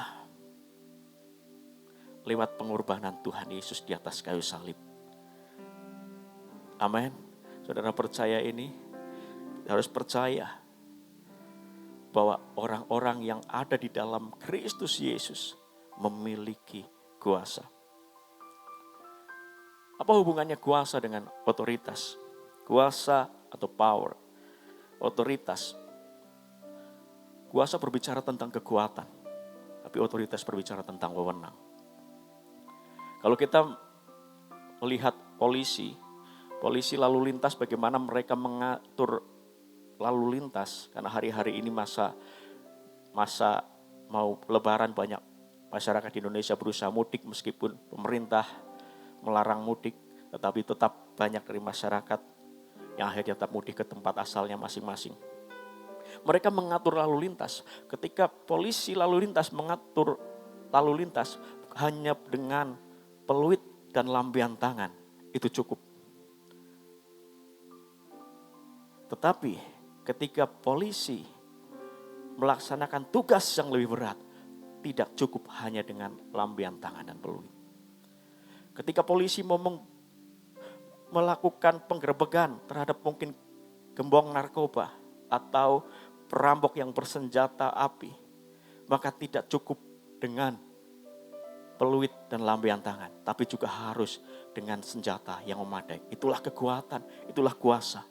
lewat pengorbanan Tuhan Yesus di atas kayu salib. Amin. Saudara percaya ini, harus percaya bahwa orang-orang yang ada di dalam Kristus Yesus memiliki kuasa. Apa hubungannya kuasa dengan otoritas? Kuasa atau power, otoritas. Kuasa berbicara tentang kekuatan, tapi otoritas berbicara tentang wewenang. Kalau kita melihat polisi lalu lintas, bagaimana mereka mengatur lalu lintas, karena hari-hari ini masa mau lebaran, banyak masyarakat di Indonesia berusaha mudik meskipun pemerintah melarang mudik, tetapi tetap banyak dari masyarakat yang akhirnya tetap mudik ke tempat asalnya masing-masing. Mereka mengatur lalu lintas. Ketika polisi lalu lintas mengatur lalu lintas hanya dengan peluit dan lampian tangan, itu cukup. Tetapi ketika polisi melaksanakan tugas yang lebih berat, tidak cukup hanya dengan lampian tangan dan peluit. Ketika polisi mau melakukan penggerebekan terhadap mungkin gembong narkoba atau perampok yang bersenjata api, maka tidak cukup dengan peluit dan lampian tangan, tapi juga harus dengan senjata yang memadai. Itulah kekuatan, itulah kuasa.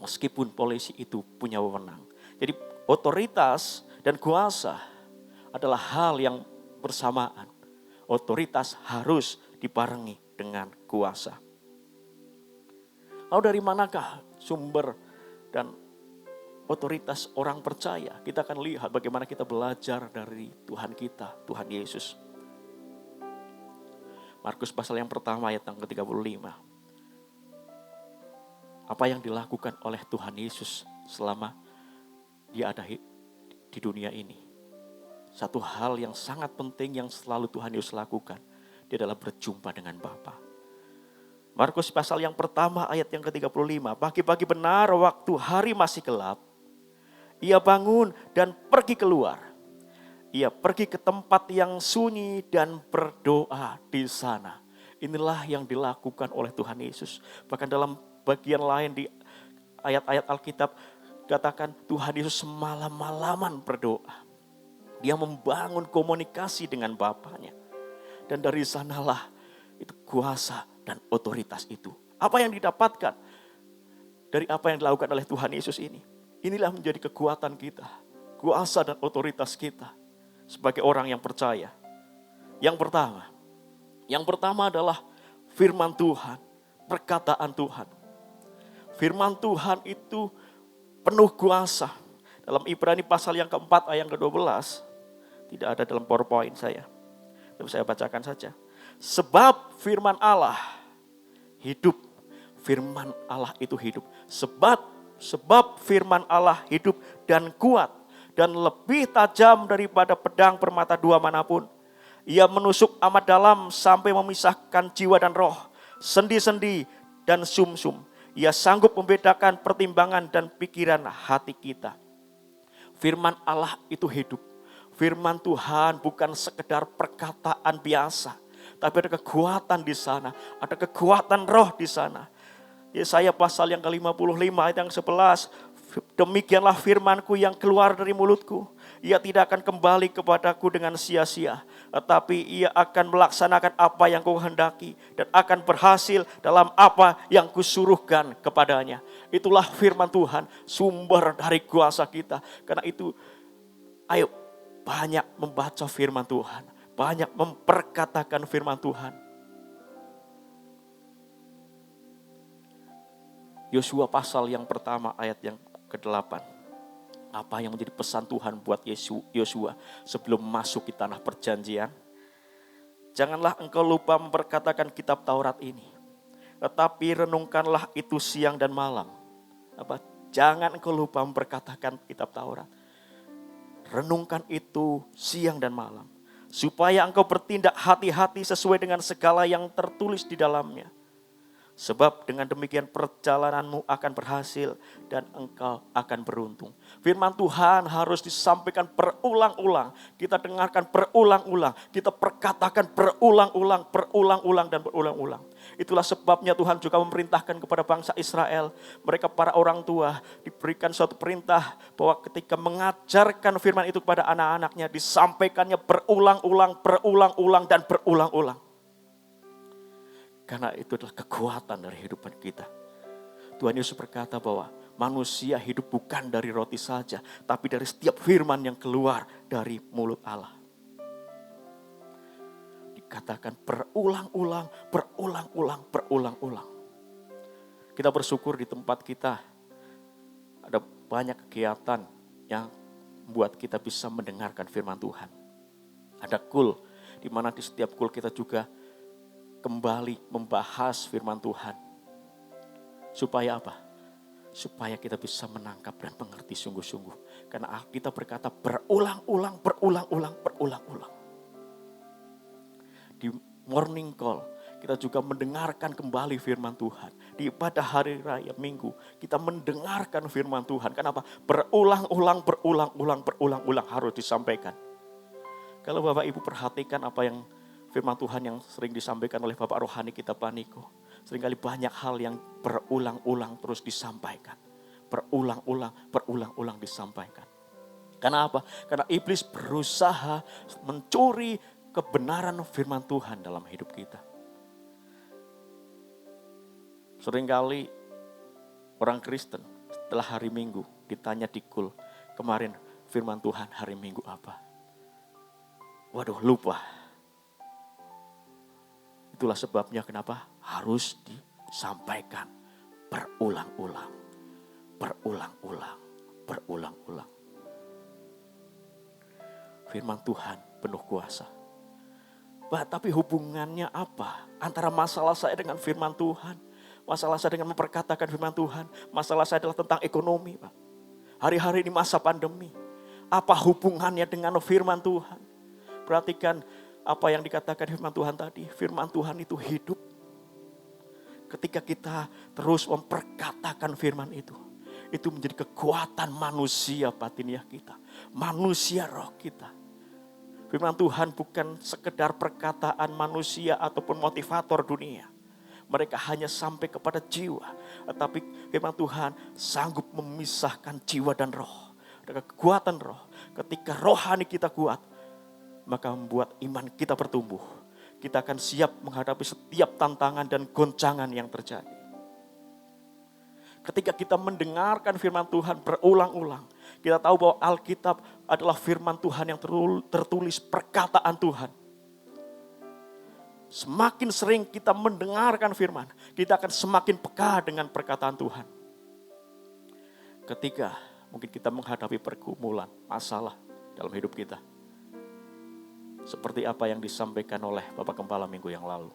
Meskipun polisi itu punya wewenang. Jadi otoritas dan kuasa adalah hal yang bersamaan. Otoritas harus dibarengi dengan kuasa. Lalu dari manakah sumber dan otoritas orang percaya? Kita akan lihat bagaimana kita belajar dari Tuhan kita, Tuhan Yesus. Markus pasal yang pertama ayat yang ke-35. Apa yang dilakukan oleh Tuhan Yesus selama dia ada di dunia ini. Satu hal yang sangat penting yang selalu Tuhan Yesus lakukan, dia adalah berjumpa dengan Bapa. Markus pasal yang pertama ayat yang ke-35. Pagi-pagi benar waktu hari masih gelap, ia bangun dan pergi keluar. Ia pergi ke tempat yang sunyi dan berdoa di sana. Inilah yang dilakukan oleh Tuhan Yesus. Bahkan dalam bagian lain di ayat-ayat Alkitab katakan Tuhan Yesus semalam-malaman berdoa. Dia membangun komunikasi dengan Bapaknya. Dan dari sanalah itu kuasa dan otoritas itu. Apa yang didapatkan dari apa yang dilakukan oleh Tuhan Yesus ini? Inilah menjadi kekuatan kita. Kuasa dan otoritas kita sebagai orang yang percaya. Yang pertama adalah firman Tuhan, perkataan Tuhan. Firman Tuhan itu penuh kuasa. Dalam Ibrani pasal yang keempat ayat ke-12, tidak ada dalam PowerPoint saya. Tapi saya bacakan saja. Sebab firman Allah hidup. Firman Allah itu hidup. Sebab firman Allah hidup dan kuat. Dan lebih tajam daripada pedang bermata dua manapun. Ia menusuk amat dalam sampai memisahkan jiwa dan roh, sendi-sendi dan sumsum. Ia sanggup membedakan pertimbangan dan pikiran hati kita. Firman Allah itu hidup. Firman Tuhan bukan sekedar perkataan biasa. Tapi ada kekuatan di sana. Ada kekuatan roh di sana. Yesaya pasal yang ke-55 ayat yang 11. Demikianlah firmanku yang keluar dari mulutku. Ia tidak akan kembali kepadaku dengan sia-sia. Tetapi ia akan melaksanakan apa yang kuhendaki. Dan akan berhasil dalam apa yang kusuruhkan kepadanya. Itulah firman Tuhan. Sumber dari kuasa kita. Karena itu ayo banyak membaca firman Tuhan. Banyak memperkatakan firman Tuhan. Yosua pasal yang pertama ayat yang ke-8. Apa yang menjadi pesan Tuhan buat Yosua sebelum masuk di tanah perjanjian? Janganlah engkau lupa memperkatakan kitab Taurat ini. Tetapi renungkanlah itu siang dan malam. Jangan engkau lupa memperkatakan kitab Taurat. Renungkan itu siang dan malam. Supaya engkau bertindak hati-hati sesuai dengan segala yang tertulis di dalamnya. Sebab dengan demikian perjalananmu akan berhasil dan engkau akan beruntung. Firman Tuhan harus disampaikan berulang-ulang. Kita dengarkan berulang-ulang. Kita perkatakan berulang-ulang dan berulang-ulang. Itulah sebabnya Tuhan juga memerintahkan kepada bangsa Israel. Mereka para orang tua diberikan suatu perintah bahwa ketika mengajarkan firman itu kepada anak-anaknya disampaikannya berulang-ulang dan berulang-ulang. Karena itu adalah kekuatan dari kehidupan kita. Tuhan Yesus berkata bahwa manusia hidup bukan dari roti saja, tapi dari setiap firman yang keluar dari mulut Allah. Dikatakan berulang-ulang. Kita bersyukur di tempat kita ada banyak kegiatan yang membuat kita bisa mendengarkan firman Tuhan. Ada kul, di mana di setiap kul kita juga kembali membahas firman Tuhan. Supaya apa? Supaya kita bisa menangkap dan mengerti sungguh-sungguh. Karena kita berkata berulang-ulang. Di morning call, kita juga mendengarkan kembali firman Tuhan. Di ibadah hari raya Minggu, kita mendengarkan firman Tuhan. Kenapa? Berulang-ulang harus disampaikan. Kalau Bapak Ibu perhatikan apa yang firman Tuhan yang sering disampaikan oleh Bapak Rohani kita Pak Niko. Seringkali banyak hal yang berulang-ulang terus disampaikan. Berulang-ulang disampaikan. Karena apa? Karena iblis berusaha mencuri kebenaran firman Tuhan dalam hidup kita. Seringkali orang Kristen setelah hari Minggu ditanya di kul, kemarin firman Tuhan hari Minggu apa? Waduh, lupa. Itulah sebabnya kenapa harus disampaikan berulang-ulang. Firman Tuhan penuh kuasa. Tapi hubungannya apa antara masalah saya dengan firman Tuhan? Masalah saya dengan memperkatakan firman Tuhan. Masalah saya adalah tentang ekonomi, Pak. Hari-hari ini masa pandemi. Apa hubungannya dengan firman Tuhan? Perhatikan apa yang dikatakan firman Tuhan tadi. Firman Tuhan itu hidup. Ketika kita terus memperkatakan firman itu menjadi kekuatan manusia batiniah kita. Manusia roh kita. Firman Tuhan bukan sekedar perkataan manusia ataupun motivator dunia. Mereka hanya sampai kepada jiwa. Tetapi firman Tuhan sanggup memisahkan jiwa dan roh. Ada kekuatan roh. Ketika rohani kita kuat, maka membuat iman kita bertumbuh. Kita akan siap menghadapi setiap tantangan dan goncangan yang terjadi. Ketika kita mendengarkan firman Tuhan berulang-ulang, kita tahu bahwa Alkitab adalah firman Tuhan yang tertulis perkataan Tuhan. Semakin sering kita mendengarkan firman, kita akan semakin peka dengan perkataan Tuhan. Ketika mungkin kita menghadapi pergumulan, masalah dalam hidup kita. Seperti apa yang disampaikan oleh Bapak Gembala minggu yang lalu.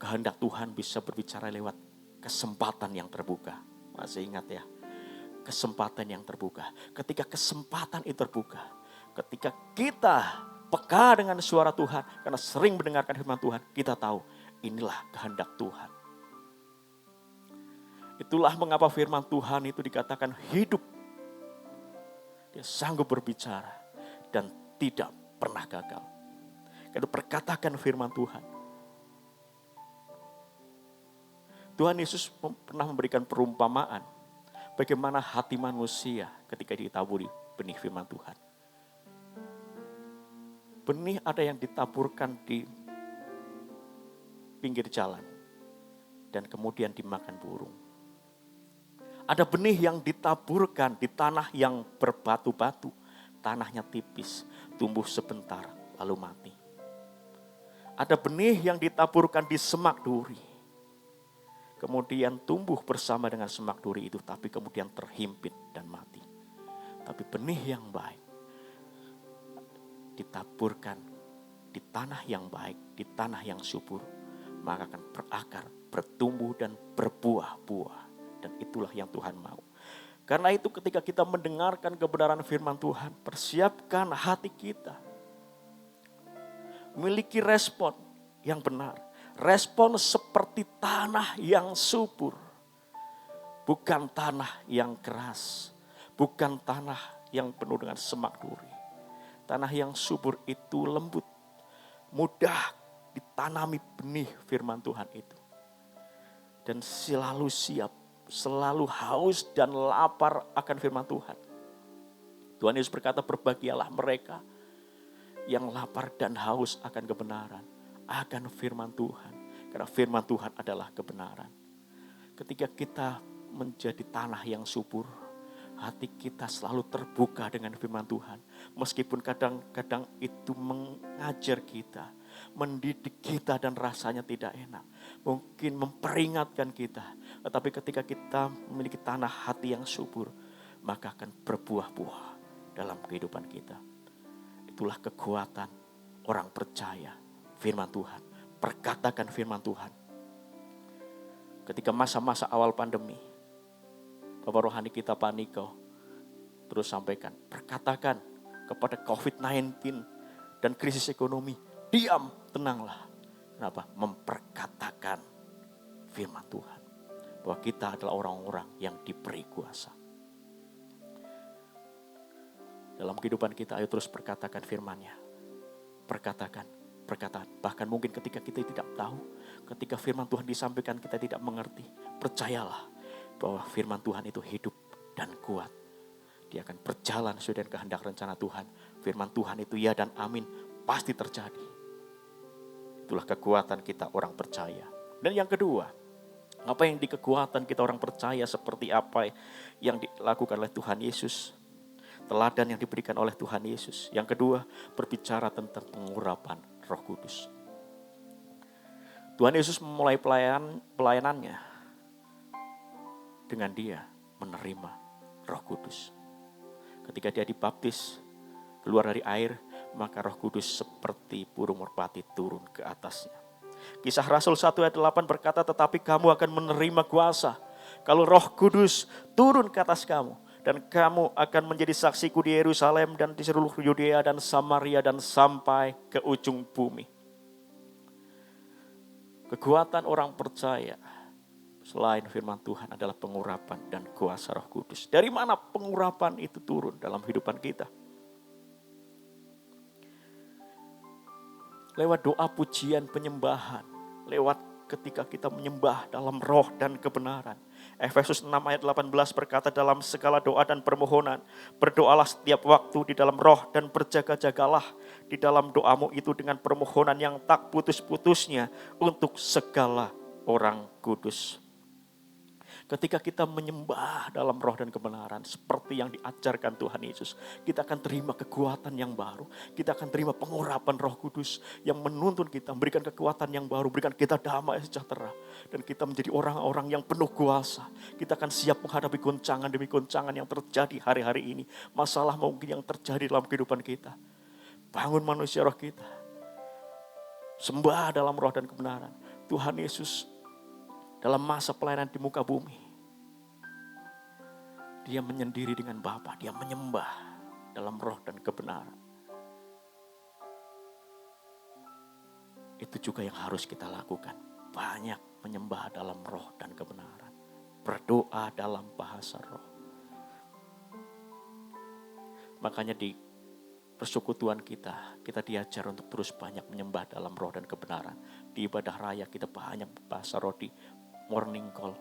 Kehendak Tuhan bisa berbicara lewat kesempatan yang terbuka. Masih ingat ya? Kesempatan yang terbuka. Ketika kesempatan itu terbuka. Ketika kita peka dengan suara Tuhan. Karena sering mendengarkan firman Tuhan. Kita tahu inilah kehendak Tuhan. Itulah mengapa firman Tuhan itu dikatakan hidup. Dia sanggup berbicara. Dan tidak pernah gagal. Karena perkatakan firman Tuhan. Tuhan Yesus pernah memberikan perumpamaan bagaimana hati manusia ketika ditaburi benih firman Tuhan. Benih ada yang ditaburkan di pinggir jalan dan kemudian dimakan burung. Ada benih yang ditaburkan di tanah yang berbatu-batu, tanahnya tipis, tumbuh sebentar lalu mati. Ada benih yang ditaburkan di semak duri. Kemudian tumbuh bersama dengan semak duri itu, tapi kemudian terhimpit dan mati. Tapi benih yang baik ditaburkan di tanah yang baik, di tanah yang subur, maka akan berakar, bertumbuh dan berbuah-buah. Dan itulah yang Tuhan mau. Karena itu ketika kita mendengarkan kebenaran firman Tuhan, persiapkan hati kita. Memiliki respon yang benar. Respon seperti tanah yang subur. Bukan tanah yang keras. Bukan tanah yang penuh dengan semak duri. Tanah yang subur itu lembut. Mudah ditanami benih firman Tuhan itu. Dan selalu siap, selalu haus dan lapar akan firman Tuhan. Tuhan Yesus berkata, berbahagialah mereka yang lapar dan haus akan kebenaran. Akan firman Tuhan. Karena firman Tuhan adalah kebenaran. Ketika kita menjadi tanah yang subur, hati kita selalu terbuka dengan firman Tuhan. Meskipun kadang-kadang itu mengajar kita, mendidik kita dan rasanya tidak enak. Mungkin memperingatkan kita. Tetapi ketika kita memiliki tanah hati yang subur, maka akan berbuah-buah dalam kehidupan kita. Itulah kekuatan orang percaya firman Tuhan. Perkatakan firman Tuhan. Ketika masa-masa awal pandemi, Bapak rohani kita Pak Niko terus sampaikan, perkatakan kepada COVID-19 dan krisis ekonomi, diam, tenanglah. Kenapa? Memperkatakan firman Tuhan. Bahwa kita adalah orang-orang yang diberi kuasa. Dalam kehidupan kita, ayo terus perkatakan firman-Nya. Perkatakan. Bahkan mungkin ketika kita tidak tahu, ketika firman Tuhan disampaikan kita tidak mengerti, percayalah bahwa firman Tuhan itu hidup dan kuat. Dia akan berjalan sesuai dengan kehendak rencana Tuhan. Firman Tuhan itu ya dan amin, pasti terjadi. Itulah kekuatan kita orang percaya. Dan yang kedua, apa yang di kekuatan kita orang percaya seperti apa yang dilakukan oleh Tuhan Yesus. Teladan yang diberikan oleh Tuhan Yesus. Yang kedua, berbicara tentang pengurapan Roh Kudus. Tuhan Yesus memulai pelayanannya dengan dia menerima Roh Kudus. Ketika dia dibaptis, keluar dari air, maka Roh Kudus seperti burung merpati turun ke atasnya. Kisah Rasul 1 ayat 8 berkata, tetapi kamu akan menerima kuasa kalau Roh Kudus turun ke atas kamu. Dan kamu akan menjadi saksiku di Yerusalem dan di seluruh Yudea dan Samaria dan sampai ke ujung bumi. Kekuatan orang percaya selain firman Tuhan adalah pengurapan dan kuasa Roh Kudus. Dari mana pengurapan itu turun dalam kehidupan kita? Lewat doa pujian penyembahan, lewat ketika kita menyembah dalam roh dan kebenaran. Efesus 6 ayat 18 berkata, dalam segala doa dan permohonan, berdoalah setiap waktu di dalam roh dan berjaga-jagalah di dalam doamu itu dengan permohonan yang tak putus-putusnya untuk segala orang kudus. Ketika kita menyembah dalam roh dan kebenaran seperti yang diajarkan Tuhan Yesus, kita akan terima kekuatan yang baru. Kita akan terima pengurapan Roh Kudus yang menuntun kita, memberikan kekuatan yang baru, berikan kita damai sejahtera. Dan kita menjadi orang-orang yang penuh kuasa. Kita akan siap menghadapi goncangan demi goncangan yang terjadi hari-hari ini. Masalah mungkin yang terjadi dalam kehidupan kita. Bangun manusia roh kita. Sembah dalam roh dan kebenaran. Tuhan Yesus dalam masa pelayanan di muka bumi, dia menyendiri dengan Bapa, dia menyembah dalam roh dan kebenaran. Itu juga yang harus kita lakukan. Banyak menyembah dalam roh dan kebenaran. Berdoa dalam bahasa roh. Makanya di persekutuan kita diajar untuk terus banyak menyembah dalam roh dan kebenaran. Di ibadah raya kita banyak bahasa roh, di morning call,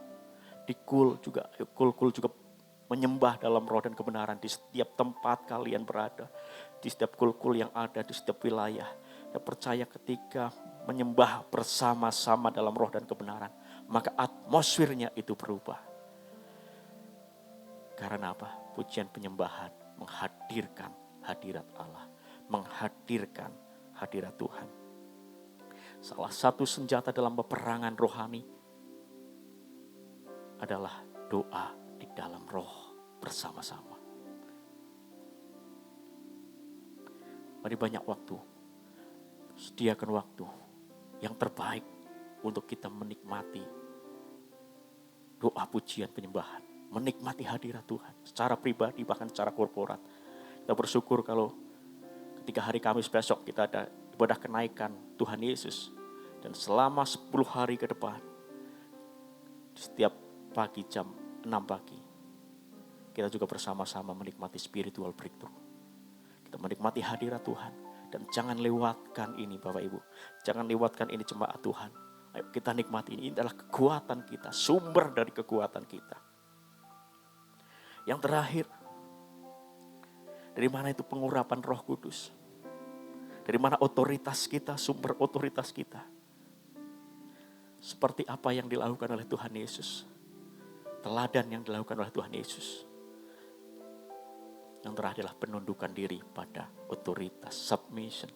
di kul juga menyembah dalam roh dan kebenaran di setiap tempat kalian berada, di setiap kul-kul yang ada di setiap wilayah. Saya percaya ketika menyembah bersama-sama dalam roh dan kebenaran, maka atmosfernya itu berubah. Karena apa? Pujian penyembahan menghadirkan hadirat Allah, menghadirkan hadirat Tuhan. Salah satu senjata dalam peperangan rohani adalah doa di dalam roh bersama-sama. Mari banyak waktu, sediakan waktu yang terbaik untuk kita menikmati doa pujian penyembahan, menikmati hadirat Tuhan secara pribadi bahkan secara korporat. Kita bersyukur kalau ketika hari Kamis besok kita ada ibadah kenaikan Tuhan Yesus, dan selama 10 hari ke depan setiap pagi jam 6 pagi kita juga bersama-sama menikmati spiritual breakthrough. Kita menikmati hadirat Tuhan. Dan jangan lewatkan ini Bapak Ibu. Jangan lewatkan ini jemaat Tuhan. Ayo kita nikmati ini adalah kekuatan kita. Sumber dari kekuatan kita. Yang terakhir. Dari mana itu pengurapan Roh Kudus? Dari mana otoritas kita, sumber otoritas kita? Seperti apa yang dilakukan oleh Tuhan Yesus. Teladan yang dilakukan oleh Tuhan Yesus. Yang terakhir adalah penundukan diri pada otoritas, submission.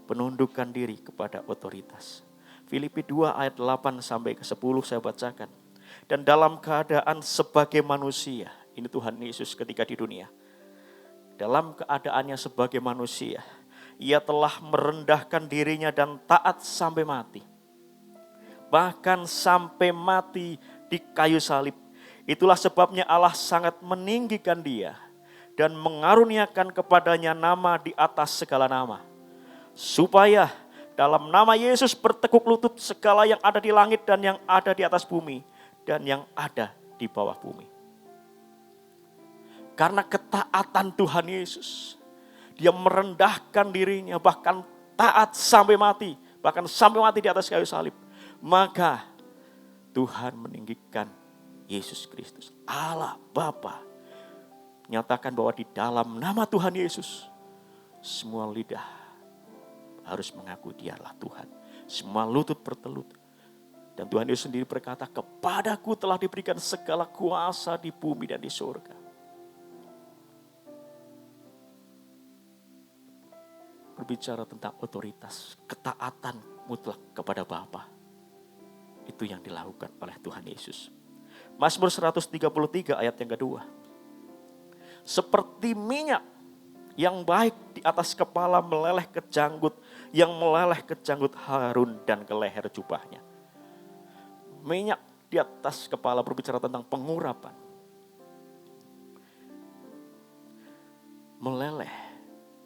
Penundukan diri kepada otoritas. Filipi 2 ayat 8 sampai ke 10 saya bacakan. Dan dalam keadaan sebagai manusia, ini Tuhan Yesus ketika di dunia. Dalam keadaannya sebagai manusia, ia telah merendahkan dirinya dan taat sampai mati. Bahkan sampai mati di kayu salib. Itulah sebabnya Allah sangat meninggikan dia dan mengaruniakan kepadanya nama di atas segala nama. Supaya dalam nama Yesus bertekuk lutut segala yang ada di langit dan yang ada di atas bumi dan yang ada di bawah bumi. Karena ketaatan Tuhan Yesus, dia merendahkan dirinya bahkan taat sampai mati, bahkan sampai mati di atas kayu salib. Maka Tuhan meninggikan Yesus Kristus, Allah Bapa, nyatakan bahwa di dalam nama Tuhan Yesus, semua lidah harus mengaku dialah Tuhan. Semua lutut bertelut. Dan Tuhan Yesus sendiri berkata, kepadaku telah diberikan segala kuasa di bumi dan di surga. Berbicara tentang otoritas, ketaatan mutlak kepada Bapa. Itu yang dilakukan oleh Tuhan Yesus. Mazmur 133 ayat yang kedua. Seperti minyak yang baik di atas kepala meleleh ke janggut, yang meleleh ke janggut Harun dan ke leher jubahnya. Minyak di atas kepala berbicara tentang pengurapan. Meleleh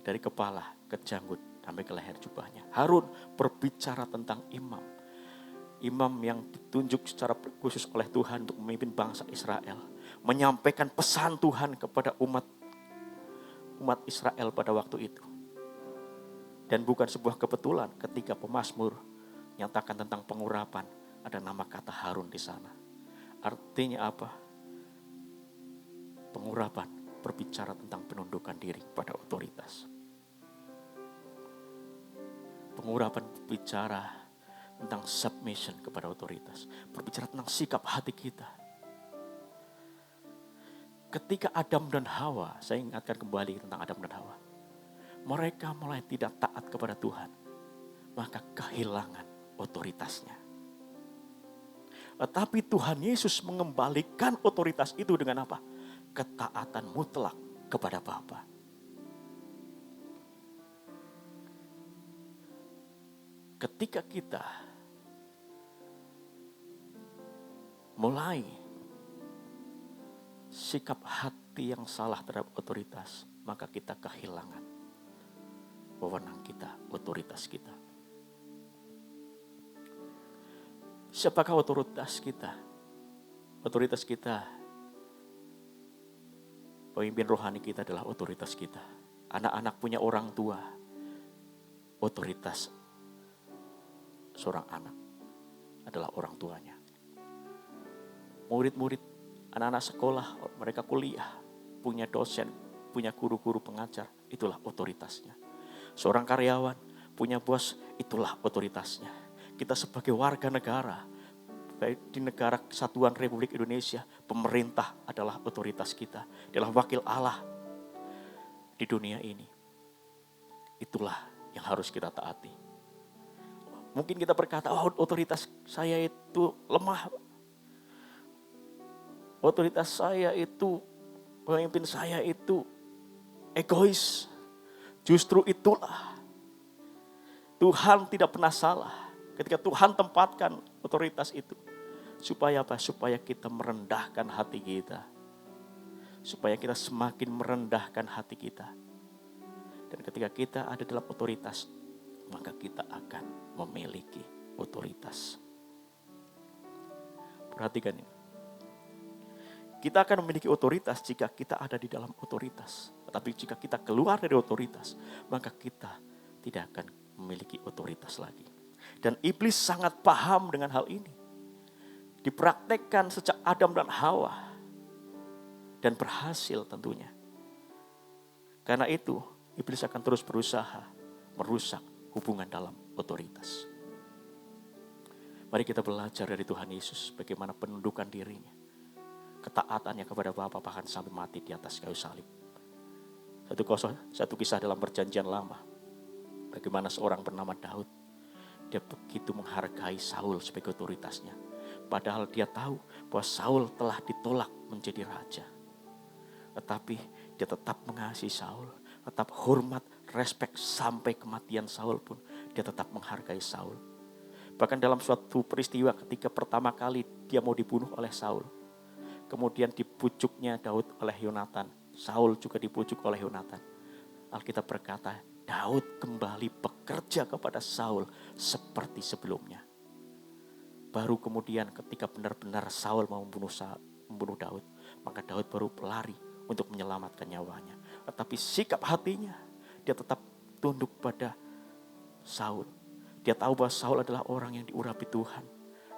dari kepala ke janggut sampai ke leher jubahnya. Harun berbicara tentang imam. Imam yang ditunjuk secara khusus oleh Tuhan untuk memimpin bangsa Israel. Menyampaikan pesan Tuhan kepada umat Israel pada waktu itu. Dan bukan sebuah kebetulan ketika pemazmur nyatakan tentang pengurapan, ada nama kata Harun di sana. Artinya apa? Pengurapan berbicara tentang penundukan diri pada otoritas. Pengurapan berbicara tentang submission kepada otoritas. Berbicara tentang sikap hati kita. Ketika Adam dan Hawa, saya ingatkan kembali tentang Adam dan Hawa. Mereka mulai tidak taat kepada Tuhan. Maka kehilangan otoritasnya. Tetapi Tuhan Yesus mengembalikan otoritas itu dengan apa? Ketaatan mutlak kepada Bapa. Ketika kita mulai sikap hati yang salah terhadap otoritas, maka kita kehilangan wewenang kita, otoritas kita. Siapakah otoritas kita? Otoritas kita, pemimpin rohani kita adalah otoritas kita. Anak-anak punya orang tua, otoritas seorang anak adalah orang tuanya. Murid-murid, anak-anak sekolah, mereka kuliah, punya dosen, punya guru-guru pengajar, itulah otoritasnya. Seorang karyawan, punya bos, itulah otoritasnya. Kita sebagai warga negara, baik di negara kesatuan Republik Indonesia, pemerintah adalah otoritas kita, adalah wakil Allah di dunia ini. Itulah yang harus kita taati. Mungkin kita berkata, oh otoritas saya itu lemah. Otoritas saya itu, pemimpin saya itu egois. Justru itulah. Tuhan tidak pernah salah ketika Tuhan tempatkan otoritas itu. Supaya apa? Supaya kita merendahkan hati kita. Supaya kita semakin merendahkan hati kita. Dan ketika kita ada dalam otoritas, maka kita akan memiliki otoritas. Perhatikan ini. Kita akan memiliki otoritas jika kita ada di dalam otoritas. Tetapi jika kita keluar dari otoritas, maka kita tidak akan memiliki otoritas lagi. Dan iblis sangat paham dengan hal ini. Dipraktekkan sejak Adam dan Hawa. Dan berhasil tentunya. Karena itu, iblis akan terus berusaha merusak hubungan dalam otoritas. Mari kita belajar dari Tuhan Yesus bagaimana penundukan dirinya. Ketaatannya kepada Bapa bahkan sampai mati di atas kayu salib. Satu kisah dalam Perjanjian Lama. Bagaimana seorang bernama Daud. Dia begitu menghargai Saul sebagai otoritasnya. Padahal dia tahu bahwa Saul telah ditolak menjadi raja. Tetapi dia tetap mengasihi Saul. Tetap hormat, respek sampai kematian Saul pun. Dia tetap menghargai Saul. Bahkan dalam suatu peristiwa ketika pertama kali dia mau dibunuh oleh Saul. Kemudian dibujuknya Daud oleh Yonatan. Saul juga dibujuk oleh Yonatan. Alkitab berkata, Daud kembali bekerja kepada Saul seperti sebelumnya. Baru kemudian ketika benar-benar Saul mau membunuh Daud. Maka Daud baru pelari untuk menyelamatkan nyawanya. Tetapi sikap hatinya, dia tetap tunduk pada Saul. Dia tahu bahwa Saul adalah orang yang diurapi Tuhan.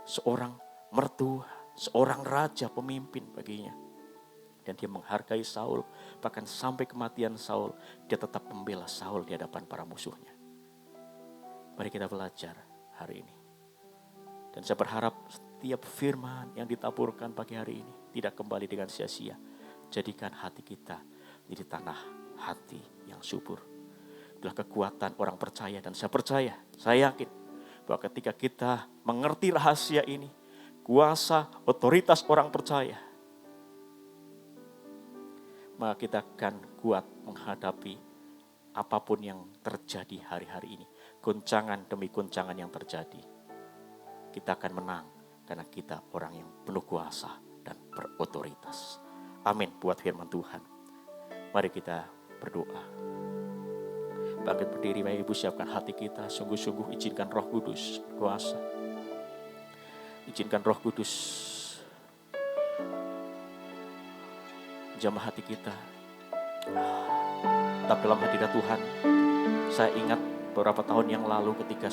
Seorang mertua, seorang raja, pemimpin baginya. Dan dia menghargai Saul, bahkan sampai kematian Saul, dia tetap membela Saul di hadapan para musuhnya. Mari kita belajar hari ini. Dan saya berharap setiap firman yang ditaburkan pagi hari ini tidak kembali dengan sia-sia. Jadikan hati kita jadi tanah hati yang subur. Itulah kekuatan orang percaya dan saya percaya, saya yakin bahwa ketika kita mengerti rahasia ini, kuasa otoritas orang percaya, maka kita akan kuat menghadapi apapun yang terjadi hari-hari ini. Goncangan demi goncangan yang terjadi. Kita akan menang karena kita orang yang penuh kuasa dan berotoritas. Amin buat firman Tuhan. Mari kita berdoa. Bangkit berdiri, Bapak Ibu, siapkan hati kita. Sungguh-sungguh izinkan Roh Kudus berkuasa. Izinkan Roh Kudus jamah hati kita. Tetap dalam hadirat Tuhan. Saya ingat beberapa tahun yang lalu ketika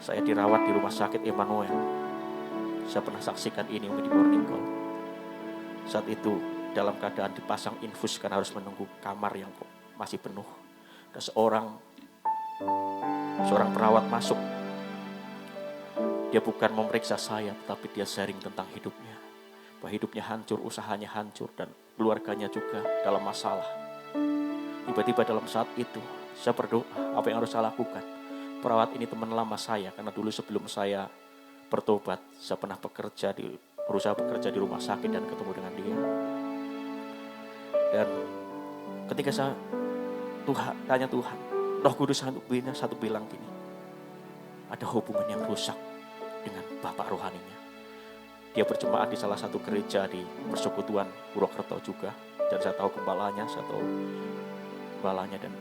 Saya dirawat di rumah sakit Emmanuel. Saya pernah saksikan ini di morning call. Saat itu dalam keadaan dipasang infus karena harus menunggu kamar yang masih penuh. Dan seorang perawat masuk. Dia bukan memeriksa saya, tetapi dia sharing tentang hidupnya. Bahwa hidupnya hancur, usahanya hancur, dan keluarganya juga dalam masalah. Tiba-tiba dalam saat itu, saya berdoa, apa yang harus saya lakukan? Perawat ini teman lama saya, karena dulu sebelum saya bertobat, saya pernah berusaha bekerja di rumah sakit dan ketemu dengan dia. Dan ketika saya tanya Tuhan, Roh Kudus satu bilang gini, ada hubungan yang rusak dengan Bapak rohaninya. Dia berjemaat di salah satu gereja di Persekutuan Purwokerto juga, dan saya tahu gembalanya, dan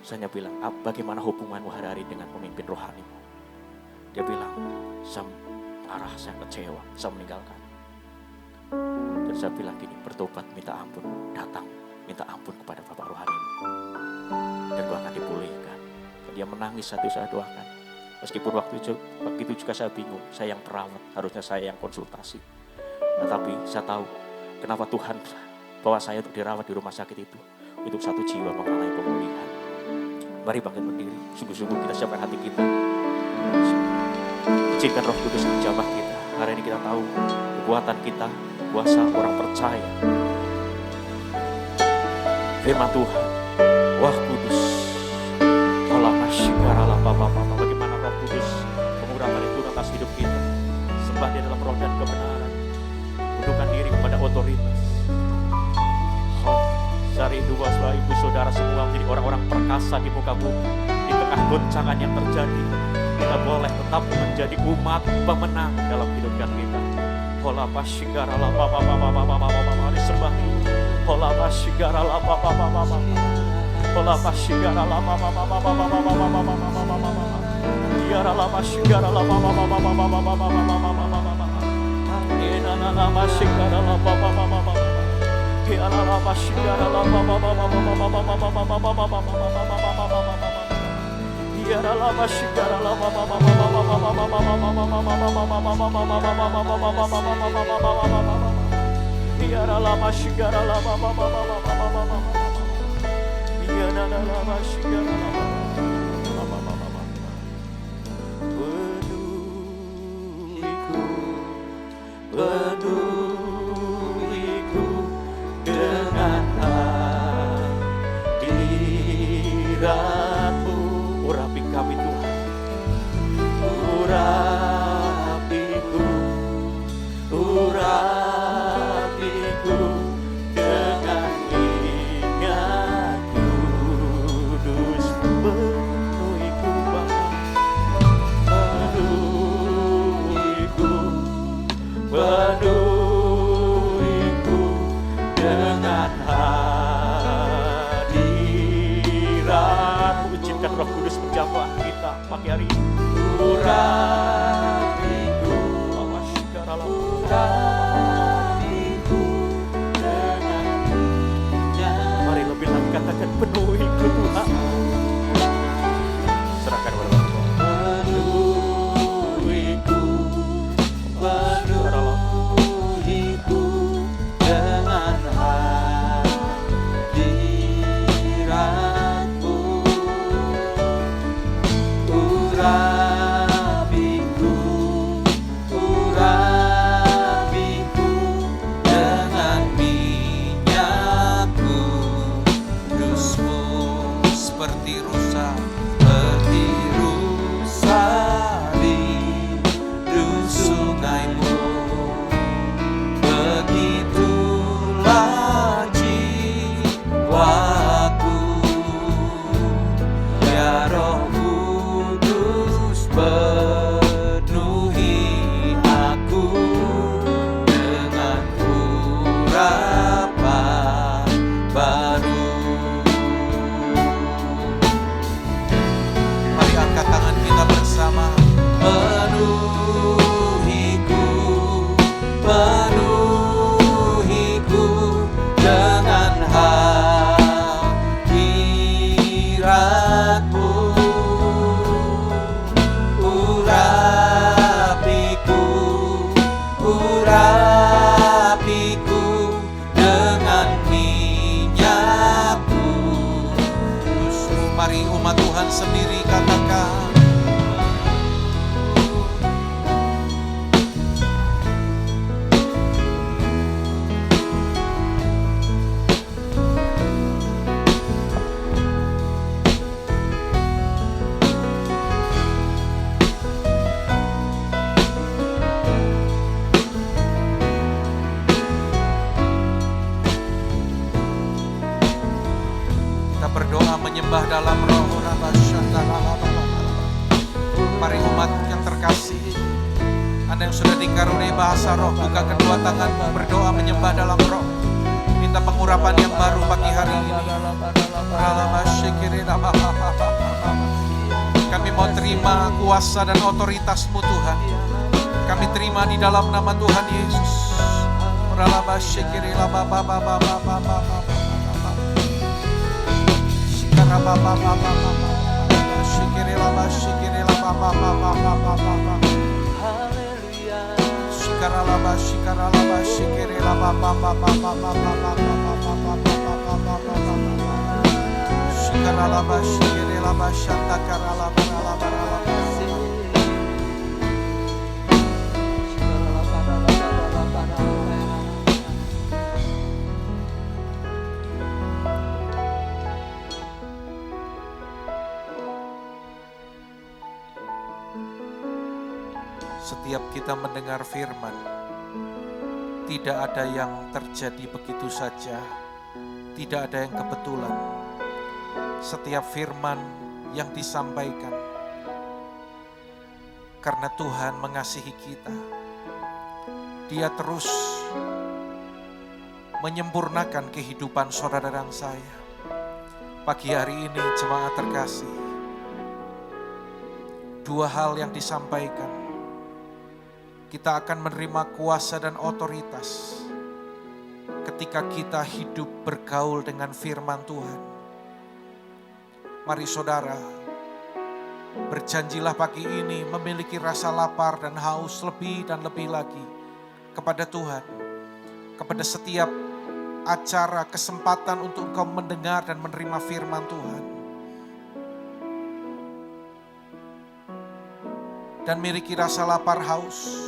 saya bilang, bagaimana hubunganmu hari-hari dengan pemimpin rohanimu? Dia bilang, saya marah, saya kecewa, saya meninggalkan. Dan saya bilang gini, bertobat, minta ampun, datang, minta ampun kepada Bapak rohanimu. Dan gua akan dipulihkan. Dan dia menangis saat itu saya doakan. Meskipun waktu itu juga saya bingung, saya yang perawat, harusnya saya yang konsultasi. Tetapi saya tahu kenapa Tuhan bawa saya untuk dirawat di rumah sakit itu. Untuk satu jiwa mengalami pemulihan. Mari bangkit berdiri, sungguh-sungguh kita siapkan hati kita. Izinkan Roh Kudus menjamah kita. Hari ini kita tahu kekuatan kita, kuasa orang percaya. Firman Tuhan, Wah Kudus, bagaimana Roh Kudus mengurapan itu atas hidup kita. Sembah di dalam roh dan kebenaran. Tundukkan diri kepada otoritas. Saya rindu bahwa ibu saudara semua menjadi orang-orang perkasa di muka bumi. Di tengah goncangan yang terjadi, kita boleh tetap menjadi umat pemenang dalam kehidupan kita. Hola pasigara la ba ba ba ba ba ba ba ba ba disembah. Hola pasigara la ba ba ba ba ba. Hola pasigara la ba ba ba ba ba ba ba ba ba ba ba ba ba. Diara la pasigara la ba ba ba ba ba ba ba ba ba ba ba ba. Ina na na pasigara la ba ba ba ba ba. Diara la pasigara la ba ba ba ba ba ba ba ba ba ba ba ba ba ba. Diara la pasigara la ba ba ba ba ba ba ba ba ba ba ba ba. Diara la pasigara la ba ba ba ba ba ba ba ba. Diara la pasigara la ba ba ba ba ba. Penuhiku dengan hadirat-Mu. Urapi kami Tuhan, urapiku dengan minyak kudus. Penuhiku Bapa, penuhiku dengan hadirat-Mu. Izinkan Roh Kudus menjamah kita pagi hari ini. Urapiku dengan minyak. Mari lebih lagi katakan penuhiku Tuhan. Serahkan kepada Tuhan. Penuhiku dengan hadirat-Mu. Urapiku Mari umat yang terkasih, Anda yang sudah dikaruniai bahasa roh, buka kedua tanganmu, berdoa menyembah dalam roh. Minta pengurapan yang baru pagi hari ini. Kami mau terima kuasa dan otoritas-Mu Tuhan. Kami terima di dalam nama Tuhan Yesus. Setiap kita mendengar firman, tidak ada yang terjadi begitu saja, tidak ada yang kebetulan. Setiap firman yang disampaikan, karena Tuhan mengasihi kita, Dia terus menyempurnakan kehidupan saudara dan saya. Pagi hari ini jemaat terkasih, dua hal yang disampaikan. Kita akan menerima kuasa dan otoritas ketika kita hidup bergaul dengan firman Tuhan. Mari saudara, berjanjilah pagi ini memiliki rasa lapar dan haus lebih dan lebih lagi kepada Tuhan. Kepada setiap acara, kesempatan untuk engkau mendengar dan menerima firman Tuhan. Dan miliki rasa lapar haus.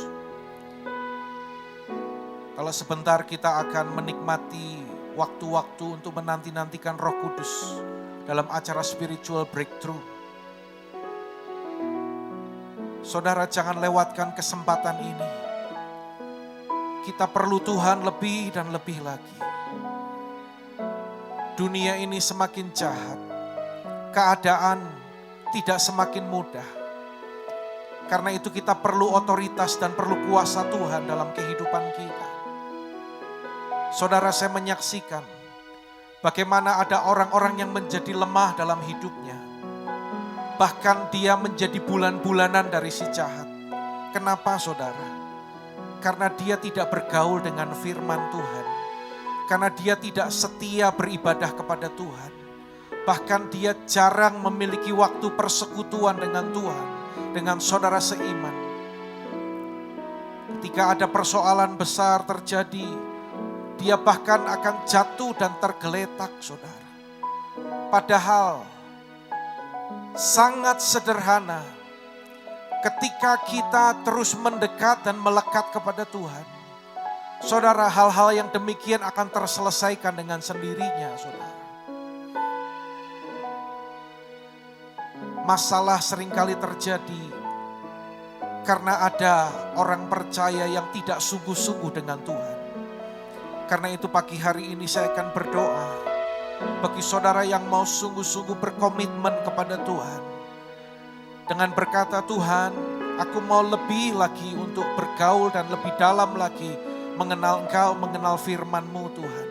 Kalau sebentar kita akan menikmati waktu-waktu untuk menanti-nantikan Roh Kudus dalam acara spiritual breakthrough. Saudara, jangan lewatkan kesempatan ini. Kita perlu Tuhan lebih dan lebih lagi. Dunia ini semakin jahat. Keadaan tidak semakin mudah. Karena itu kita perlu otoritas dan perlu kuasa Tuhan dalam kehidupan kita. Saudara, saya menyaksikan bagaimana ada orang-orang yang menjadi lemah dalam hidupnya. Bahkan dia menjadi bulan-bulanan dari si jahat. Kenapa saudara? Karena dia tidak bergaul dengan firman Tuhan. Karena dia tidak setia beribadah kepada Tuhan. Bahkan dia jarang memiliki waktu persekutuan dengan Tuhan, dengan saudara seiman. Ketika ada persoalan besar terjadi, dia bahkan akan jatuh dan tergeletak, saudara. Padahal sangat sederhana ketika kita terus mendekat dan melekat kepada Tuhan. Saudara, hal-hal yang demikian akan terselesaikan dengan sendirinya, saudara. Masalah seringkali terjadi karena ada orang percaya yang tidak sungguh-sungguh dengan Tuhan. Karena itu pagi hari ini saya akan berdoa bagi saudara yang mau sungguh-sungguh berkomitmen kepada Tuhan. Dengan berkata, Tuhan, aku mau lebih lagi untuk bergaul dan lebih dalam lagi mengenal Engkau, mengenal firman-Mu Tuhan.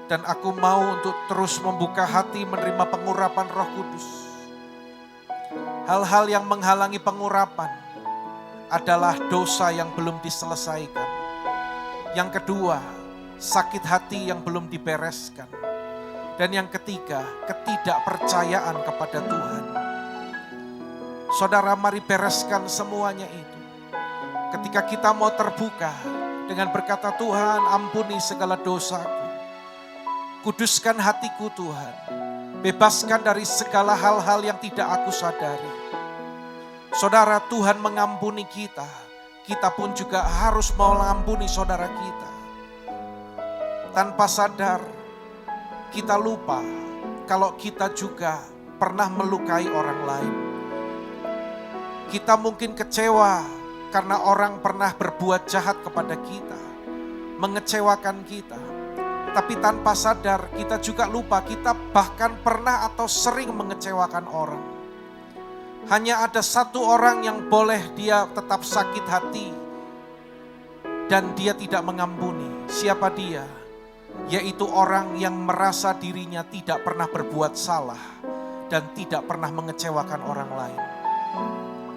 Dan aku mau untuk terus membuka hati menerima pengurapan Roh Kudus. Hal-hal yang menghalangi pengurapan adalah dosa yang belum diselesaikan. Yang kedua, sakit hati yang belum dibereskan. Dan yang ketiga, ketidakpercayaan kepada Tuhan. Saudara, mari bereskan semuanya itu. Ketika kita mau terbuka dengan berkata, Tuhan, ampuni segala dosaku. Kuduskan hatiku Tuhan. Bebaskan dari segala hal-hal yang tidak aku sadari. Saudara, Tuhan mengampuni kita. Kita pun juga harus mau mengampuni saudara kita. Tanpa sadar, kita lupa kalau kita juga pernah melukai orang lain. Kita mungkin kecewa karena orang pernah berbuat jahat kepada kita, mengecewakan kita. Tapi tanpa sadar kita juga lupa kita bahkan pernah atau sering mengecewakan orang. Hanya ada satu orang yang boleh dia tetap sakit hati dan dia tidak mengampuni. Siapa dia? Yaitu orang yang merasa dirinya tidak pernah berbuat salah dan tidak pernah mengecewakan orang lain.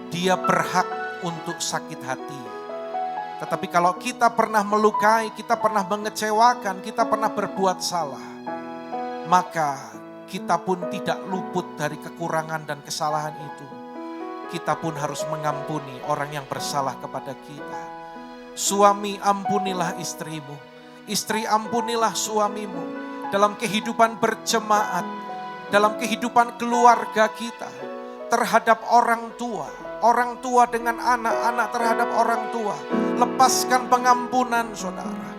Dia berhak untuk sakit hati. Tetapi kalau kita pernah melukai, kita pernah mengecewakan, kita pernah berbuat salah, maka kita pun tidak luput dari kekurangan dan kesalahan itu. Kita pun harus mengampuni orang yang bersalah kepada kita. Suami, ampunilah istrimu. Istri, ampunilah suamimu. Dalam kehidupan berjemaat, dalam kehidupan keluarga kita, terhadap orang tua dengan anak-anak terhadap orang tua. Lepaskan pengampunan, saudara.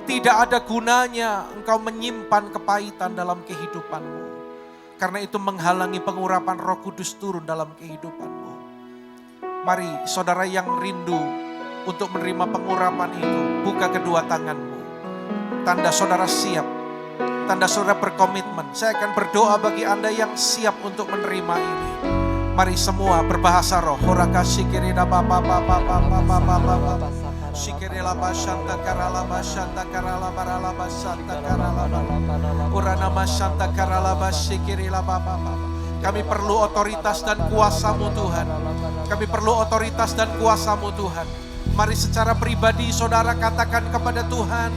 Tidak ada gunanya engkau menyimpan kepahitan dalam kehidupanmu. Karena itu menghalangi pengurapan Roh Kudus turun dalam kehidupanmu. Mari saudara yang rindu untuk menerima pengurapan itu, buka kedua tanganmu. Tanda saudara siap, tanda saudara berkomitmen. Saya akan berdoa bagi Anda yang siap untuk menerima ini. Mari semua berbahasa roh. Kami perlu otoritas dan kuasa-Mu Tuhan. Kami perlu otoritas dan kuasa-Mu Tuhan. Mari secara pribadi saudara katakan kepada Tuhan,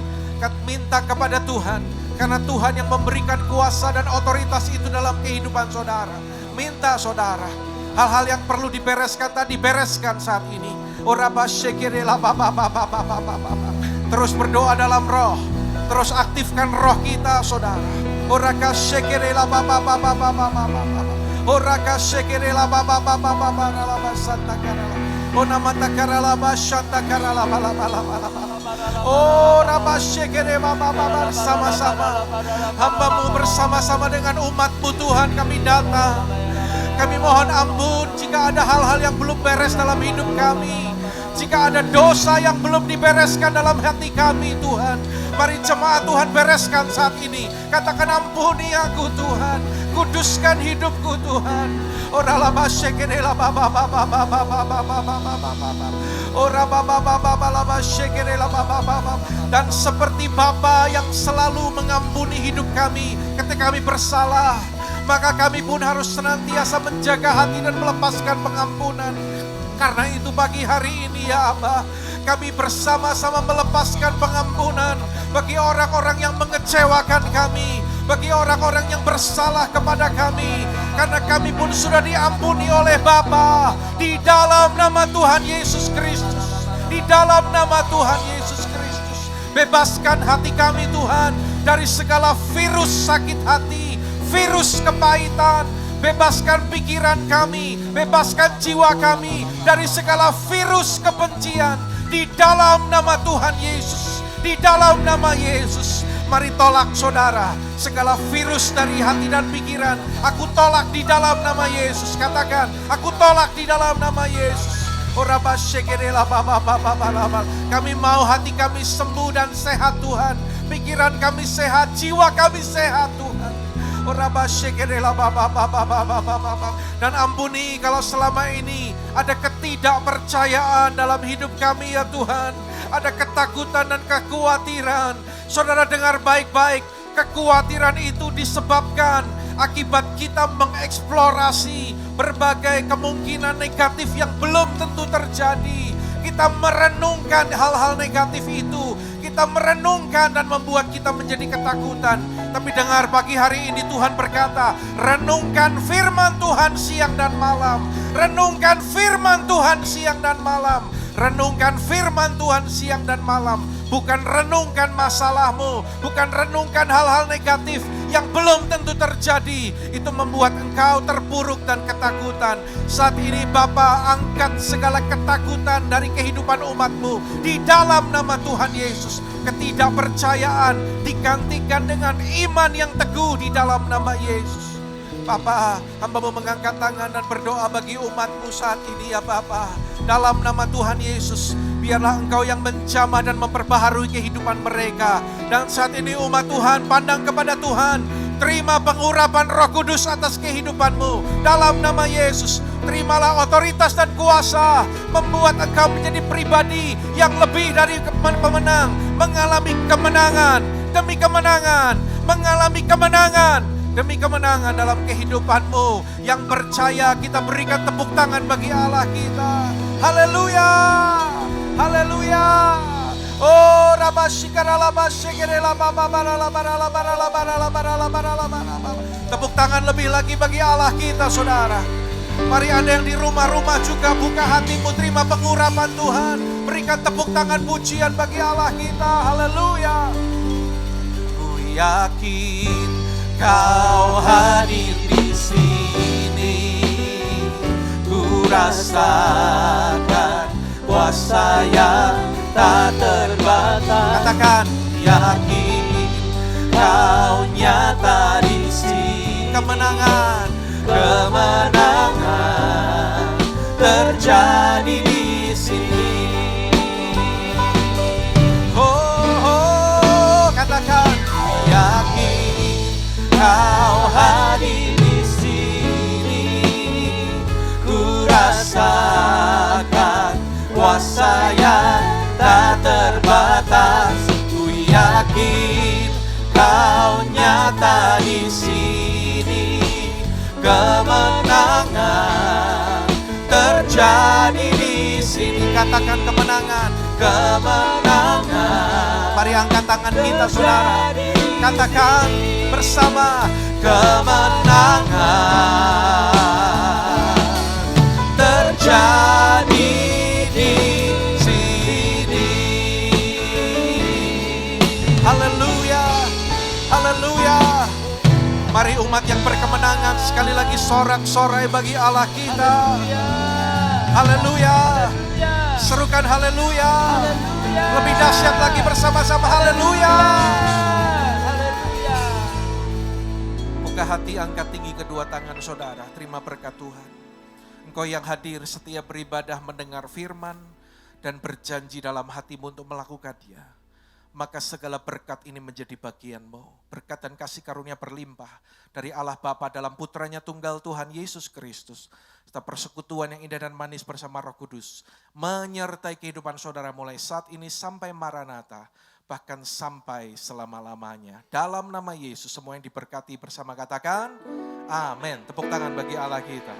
minta kepada Tuhan, karena Tuhan yang memberikan kuasa dan otoritas itu dalam kehidupan saudara. Minta saudara, hal-hal yang perlu dibereskan tadi, bereskan saat ini. Terus berdoa dalam roh, terus aktifkan roh kita saudara. Sama-sama hamba-Mu bersama-sama dengan umat-Mu Tuhan kami datang. Kami mohon ampun jika ada hal-hal yang belum beres dalam hidup kami. Jika ada dosa yang belum dibereskan dalam hati kami Tuhan. Mari jemaat Tuhan bereskan saat ini. Katakan ampuni aku Tuhan. Kuduskan hidupku Tuhan. Dan seperti Bapa yang selalu mengampuni hidup kami ketika kami bersalah, maka kami pun harus senantiasa menjaga hati dan melepaskan pengampunan. Karena itu pagi hari ini ya Aba, kami bersama-sama melepaskan pengampunan bagi orang-orang yang mengecewakan kami, bagi orang-orang yang bersalah kepada kami. Karena kami pun sudah diampuni oleh Bapa di dalam nama Tuhan Yesus Kristus. Di dalam nama Tuhan Yesus Kristus. Bebaskan hati kami Tuhan dari segala virus sakit hati, virus kepahitan. Bebaskan pikiran kami, bebaskan jiwa kami dari segala virus kebencian. Di dalam nama Tuhan Yesus, di dalam nama Yesus. Mari tolak saudara, segala virus dari hati dan pikiran. Aku tolak di dalam nama Yesus. Katakan, aku tolak di dalam nama Yesus. Kami mau hati kami sembuh dan sehat Tuhan. Pikiran kami sehat, jiwa kami sehat Tuhan. Dan ampuni kalau selama ini ada ketidakpercayaan dalam hidup kami ya Tuhan. Ada ketakutan dan kekhawatiran. Saudara dengar baik-baik, kekhawatiran itu disebabkan akibat kita mengeksplorasi berbagai kemungkinan negatif yang belum tentu terjadi. Kita merenungkan hal-hal negatif itu. Kita merenungkan dan membuat kita menjadi ketakutan. Tapi dengar pagi hari ini Tuhan berkata, renungkan firman Tuhan siang dan malam. Renungkan firman Tuhan siang dan malam. Renungkan firman Tuhan siang dan malam. Bukan renungkan masalahmu, bukan renungkan hal-hal negatif yang belum tentu terjadi. Itu membuat engkau terpuruk dan ketakutan. Saat ini Bapa, angkat segala ketakutan dari kehidupan umat-Mu di dalam nama Tuhan Yesus. Ketidakpercayaan digantikan dengan iman yang teguh di dalam nama Yesus. Bapa, hamba-Mu mengangkat tangan dan berdoa bagi umat-Mu saat ini ya Bapa. Dalam nama Tuhan Yesus, biarlah Engkau yang menjamah dan memperbaharui kehidupan mereka. Dan saat ini umat Tuhan pandang kepada Tuhan. Terima pengurapan Roh Kudus atas kehidupan-Mu. Dalam nama Yesus, terimalah otoritas dan kuasa, membuat engkau menjadi pribadi yang lebih dari pemenang, mengalami kemenangan demi kemenangan, mengalami kemenangan demi kemenangan dalam kehidupanmu. Yang percaya kita berikan tepuk tangan bagi Allah kita. Haleluya, haleluya. Oh, tepuk tangan lebih lagi bagi Allah kita, saudara. Mari Anda yang di rumah-rumah juga buka hatimu, terima pengurapan Tuhan. Berikan tepuk tangan pujian bagi Allah kita. Haleluya. Ku yakin Kau hadir di sini. Ku rasakan kuasa yang tak terbatas. Katakan, yakin Kau nyata di sini. Kemenangan, kemenangan terjadi di sini. Oh, katakan, yakin Kau hadir di sini. Ku rasakan kuasa yang tak terbatas. Ku yakin Kau nyata di sini. Kemenangan terjadi di sini. Katakan kemenangan, kemenangan. Mari angkat tangan kita, saudara. Katakan bersama, kemenangan terjadi di sini. Haleluya, haleluya. Mari umat yang berkemenangan sekali lagi sorak-sorai bagi Allah kita. Haleluya. Serukan haleluya. Lebih dahsyat lagi bersama-sama, haleluya. Buka hati, angkat tinggi kedua tangan saudara. Terima berkat Tuhan. Engkau yang hadir setiap beribadah mendengar firman dan berjanji dalam hatimu untuk melakukannya. Maka segala berkat ini menjadi bagianmu. Berkat dan kasih karunia berlimpah dari Allah Bapa dalam putranya tunggal Tuhan Yesus Kristus. Serta persekutuan yang indah dan manis bersama Roh Kudus menyertai kehidupan saudara mulai saat ini sampai Maranatha. Bahkan sampai selama-lamanya. Dalam nama Yesus semua yang diberkati bersama katakan amin. Tepuk tangan bagi Allah kita.